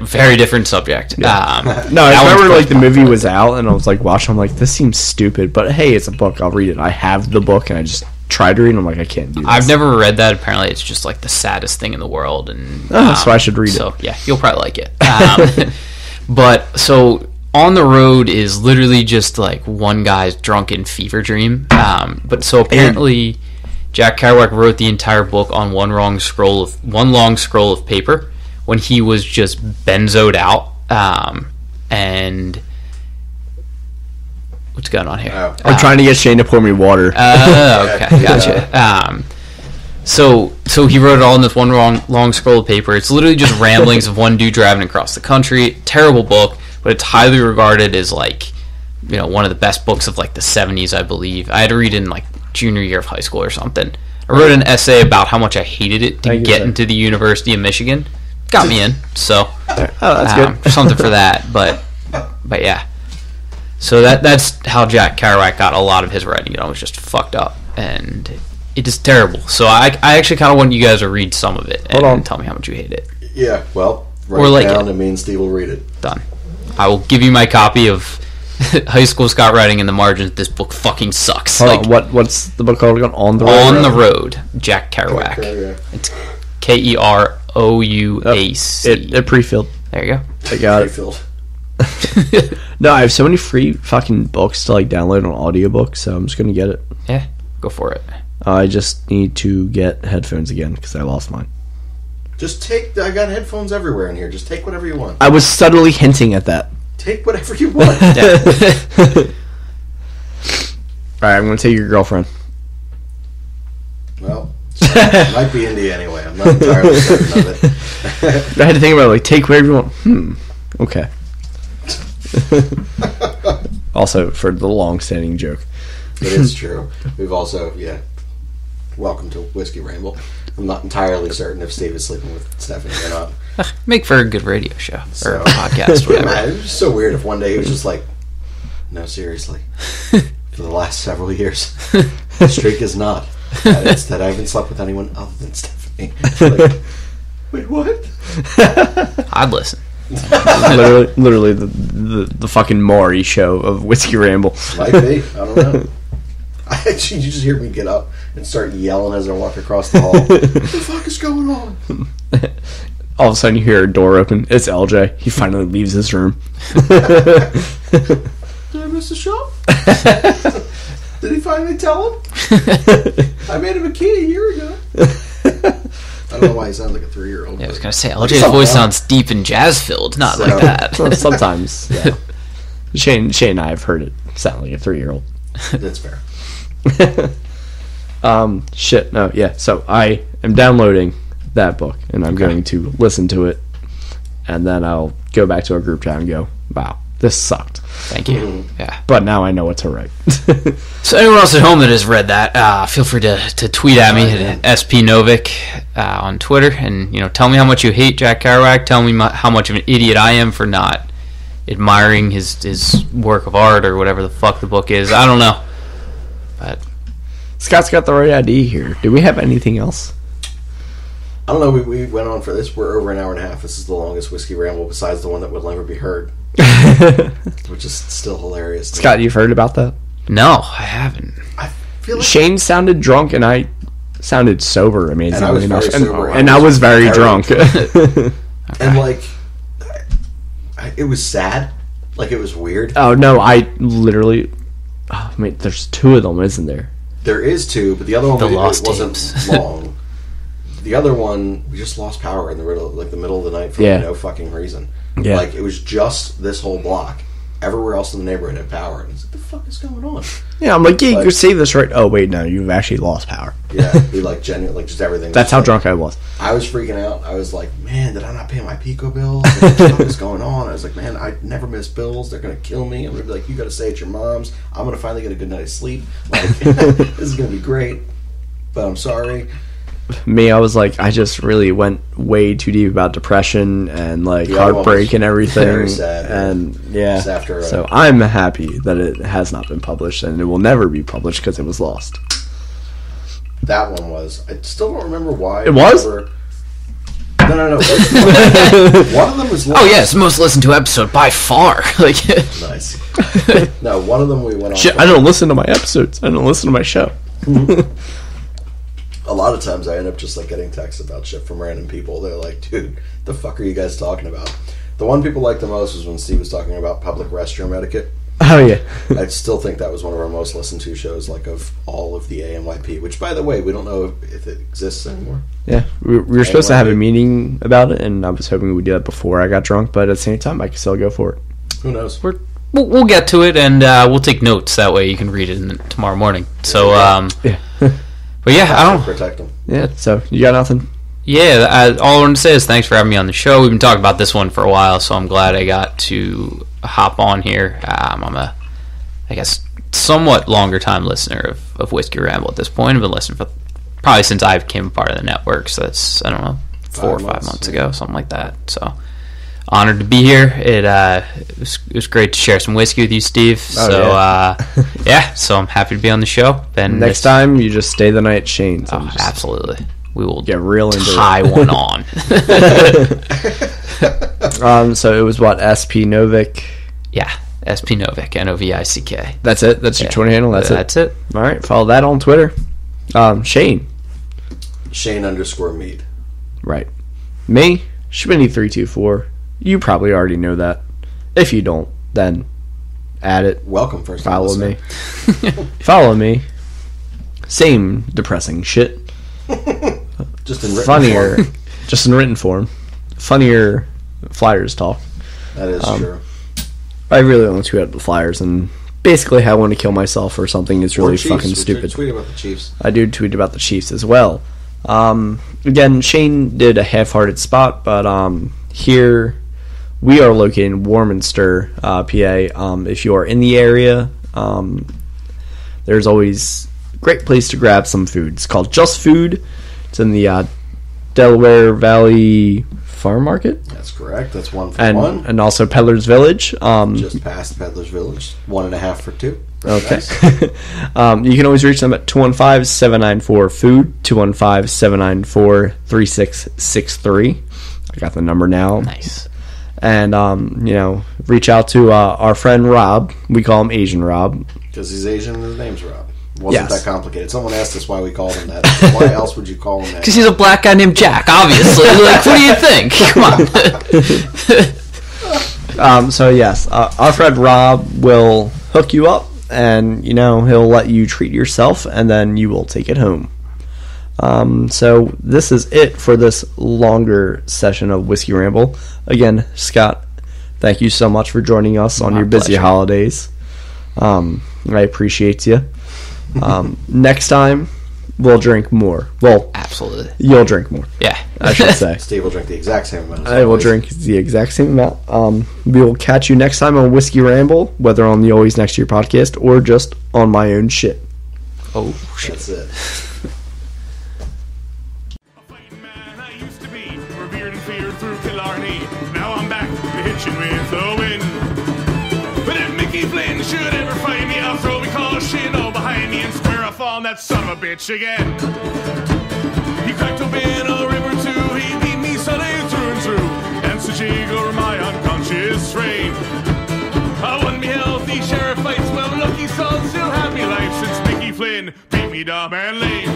very different subject. No, I remember the movie was out, and I was watching. I'm like, this seems stupid, but hey, it's a book. I'll read it. I have the book, and I just tried to read it. And I'm like, I can't do this. I've never read that. Apparently, it's just the saddest thing in the world, and so I should read it. So yeah, you'll probably like it. But so. On the Road is literally just one guy's drunken fever dream. But so apparently, Jack Kerouac wrote the entire book on one long scroll of paper when he was just benzoed out. And what's going on here? I'm trying to get Shane to pour me water. Okay, gotcha. So he wrote it all in this one long scroll of paper. It's literally just ramblings of one dude driving across the country. Terrible book. But it's highly regarded as one of the best books of the 70s, I believe. I had to read it in junior year of high school or something. I wrote an essay about how much I hated it to get into the University of Michigan. Got me in, so that's good. Something for that. But yeah. So that's how Jack Kerouac got a lot of his writing. It was just fucked up, and it is terrible. So I actually kind of want you guys to read some of it and tell me how much you hate it. Yeah, well, write it down, and me and Steve will read it. Done. I will give you my copy of High School Scott writing in the margins. This book fucking sucks. What's the book called again? On the Road. On the Road, Jack Kerouac. It's Kerouac. It pre-filled. There you go. I got it. No, I have so many free fucking books to download on audiobook, so I'm just gonna get it. Yeah, go for it. I just need to get headphones again because I lost mine. Just I got headphones everywhere in here. Just take whatever you want. I was subtly hinting at that. Take whatever you want. Alright, I'm going to take your girlfriend. Well, might be into you anyway. I'm not entirely certain of it. I had to think about it, take whatever you want. Okay. Also, for the long-standing joke. It is true. We've also, welcome to Whiskey Ramble. I'm not entirely certain if Steve is sleeping with Stephanie or not. Make for a good radio show or a podcast, whatever. It was so weird if one day he was just no, seriously. For the last several years, the streak is not. It's that I haven't slept with anyone other than Stephanie. Wait, what? I'd listen. literally the fucking Maury show of Whiskey Ramble. Might be. I don't know. You just hear me get up and start yelling as I walk across the hall. What the fuck is going on? All of a sudden you hear a door open. It's LJ. He finally leaves his room. Did I miss the show? Did he finally tell him? I made him a key a year ago. I don't know why he sounds like a 3-year-old. Yeah, I was going to say, LJ's voice sounds deep and jazz-filled, not like that. Sometimes, yeah. Shane and I have heard it sound like a 3-year-old. That's fair. Shit, no, yeah. So I am downloading that book, and I'm going to listen to it and then I'll go back to our group chat and go, wow, this sucked. Thank you. Yeah. But now I know what to write. So anyone else at home that has read that, feel free to tweet at me at SPNovick on Twitter, and tell me how much you hate Jack Kerouac. Tell me how much of an idiot I am for not admiring his work of art or whatever the fuck the book is. I don't know. But Scott's got the right idea here. Do we have anything else? I don't know. We went on for this. We're over an hour and a half. This is the longest Whiskey Ramble besides the one that would never be heard. Which is still hilarious. Scott, you've heard about that? No, I haven't. I feel like Shane sounded drunk and I sounded sober, amazingly And I was enough. very sober. And I was very drunk. And like, it was sad. Like, it was weird. Oh, no, I literally... Oh, wait, there's two of them, isn't there? There is two, but the other one The it lost wasn't tapes. long. The other one, we just lost power in the middle of the night for no fucking reason. Yeah. Like, it was just this whole block. Everywhere else in the neighborhood had power. And it's like, the fuck is going on? Yeah, I'm like, yeah, you could save this right... Oh, wait, no, you've actually lost power. Yeah, we like genuine, like just everything. That's how like, drunk I was. I was freaking out. I was like, man, did I not pay my Pico bills? Like, what the fuck is going on? I was like, man, I never miss bills. They're going to kill me. I'm going to be like, you got to stay at your mom's. I'm going to finally get a good night's sleep. Like, this is going to be great. But I'm sorry. Me, I was like, I just really went way too deep about depression and like The other one heartbreak was and everything. very sad, and yeah, Just after, so I'm happy that it has not been published and it will never be published because it was lost. That one was. I still don't remember why. It was? No. One of them was lost. Oh yeah, it's the most listened to episode by far. Like, Nice. No, one of them we went on. Shit, I don't listen to my episodes. I don't listen to my show. A lot of times I end up just like getting texts about shit from random people. They're like, dude, the fuck are you guys talking about? The one people liked the most was when Steve was talking about public restroom etiquette. Oh yeah. I still think that was one of our most listened to shows, like of all of the AMYP, which by the way, we don't know if it exists anymore. Yeah, we were supposed to have a meeting about it, and I was hoping we would do that before I got drunk, but at the same time, I could still go for it. Who knows? we'll get to it, and we'll take notes. That way you can read it tomorrow morning. So, Yeah. but yeah, I don't... Protect them. Yeah, so you got nothing? Yeah, all I want to say is thanks for having me on the show. We've been talking about this one for a while, so I'm glad I got to hop on here. I'm a, I guess, somewhat longer time listener of Whiskey Ramble at this point. I've been listening for probably since I became a part of the network, so that's, I don't know, 4 or 5 months ago, something like that. So honored to be here. It was great to share some whiskey with you, Steve. So I'm happy to be on the show. Next time, you just stay the night at Shane's. Oh, absolutely. We will get real into tie one on. So it was what, SP Novick? Yeah, SP Novick, Novick. That's it? That's your Twitter handle? That's it. All right, follow that on Twitter. Shane. Shane_Mead. Right. Me, Schminny324. You probably already know that. If you don't, then add it. Welcome, first time Follow me. listener. Follow me. Same depressing shit. Just in written Funnier. form. Just in written form. Funnier flyers talk. That is true. I really only tweet out the flyers, and basically how I want to kill myself or something is really Or Chiefs. fucking We stupid. Tweet about the Chiefs. I do tweet about the Chiefs as well. Again, Shane did a half-hearted spot, but here we are located in Warminster, PA. If you are in the area, there's always a great place to grab some food. It's called Just Food. It's in the Delaware Valley Farm Market. That's correct. That's 1 for 1. And also Peddler's Village. Just past Peddler's Village. 1.5 for 2. Okay. Nice. You can always reach them at 215-794-FOOD, 215-794-3663. I got the number now. Nice. And, reach out to our friend Rob. We call him Asian Rob. Because he's Asian and his name's Rob. Wasn't Yes. that complicated. Someone asked us why we called him that. Why else would you call him that? Because he's a black guy named Jack, obviously. Like, what do you think? Come on. So, yes, our friend Rob will hook you up, and, he'll let you treat yourself, and then you will take it home. So this is it for this longer session of Whiskey Ramble. Again, Scott, thank you so much for joining us on My your busy pleasure. holidays. I appreciate you. Next time, will drink more. Well, Absolutely. you'll drink more, Yeah. I should say. Steve will drink the exact same amount. I will drink the exact same amount. We will catch you next time on Whiskey Ramble, whether on the Always Next Year podcast or just on my own shit. Oh, shit. That's it. A fighting man I used to be, revered and feared through Killarney. Now I'm back to hitching with a wind. But if Mickey Flynn should ever find me, I'll throw me caution all behind me and square off on that son of a bitch again. He cracked open a river too, he beat me solid through and through, and so jig over my unconscious frame. I won me healthy sheriff fights, well lucky son still had me life since Mickey Flynn beat me dumb and lame.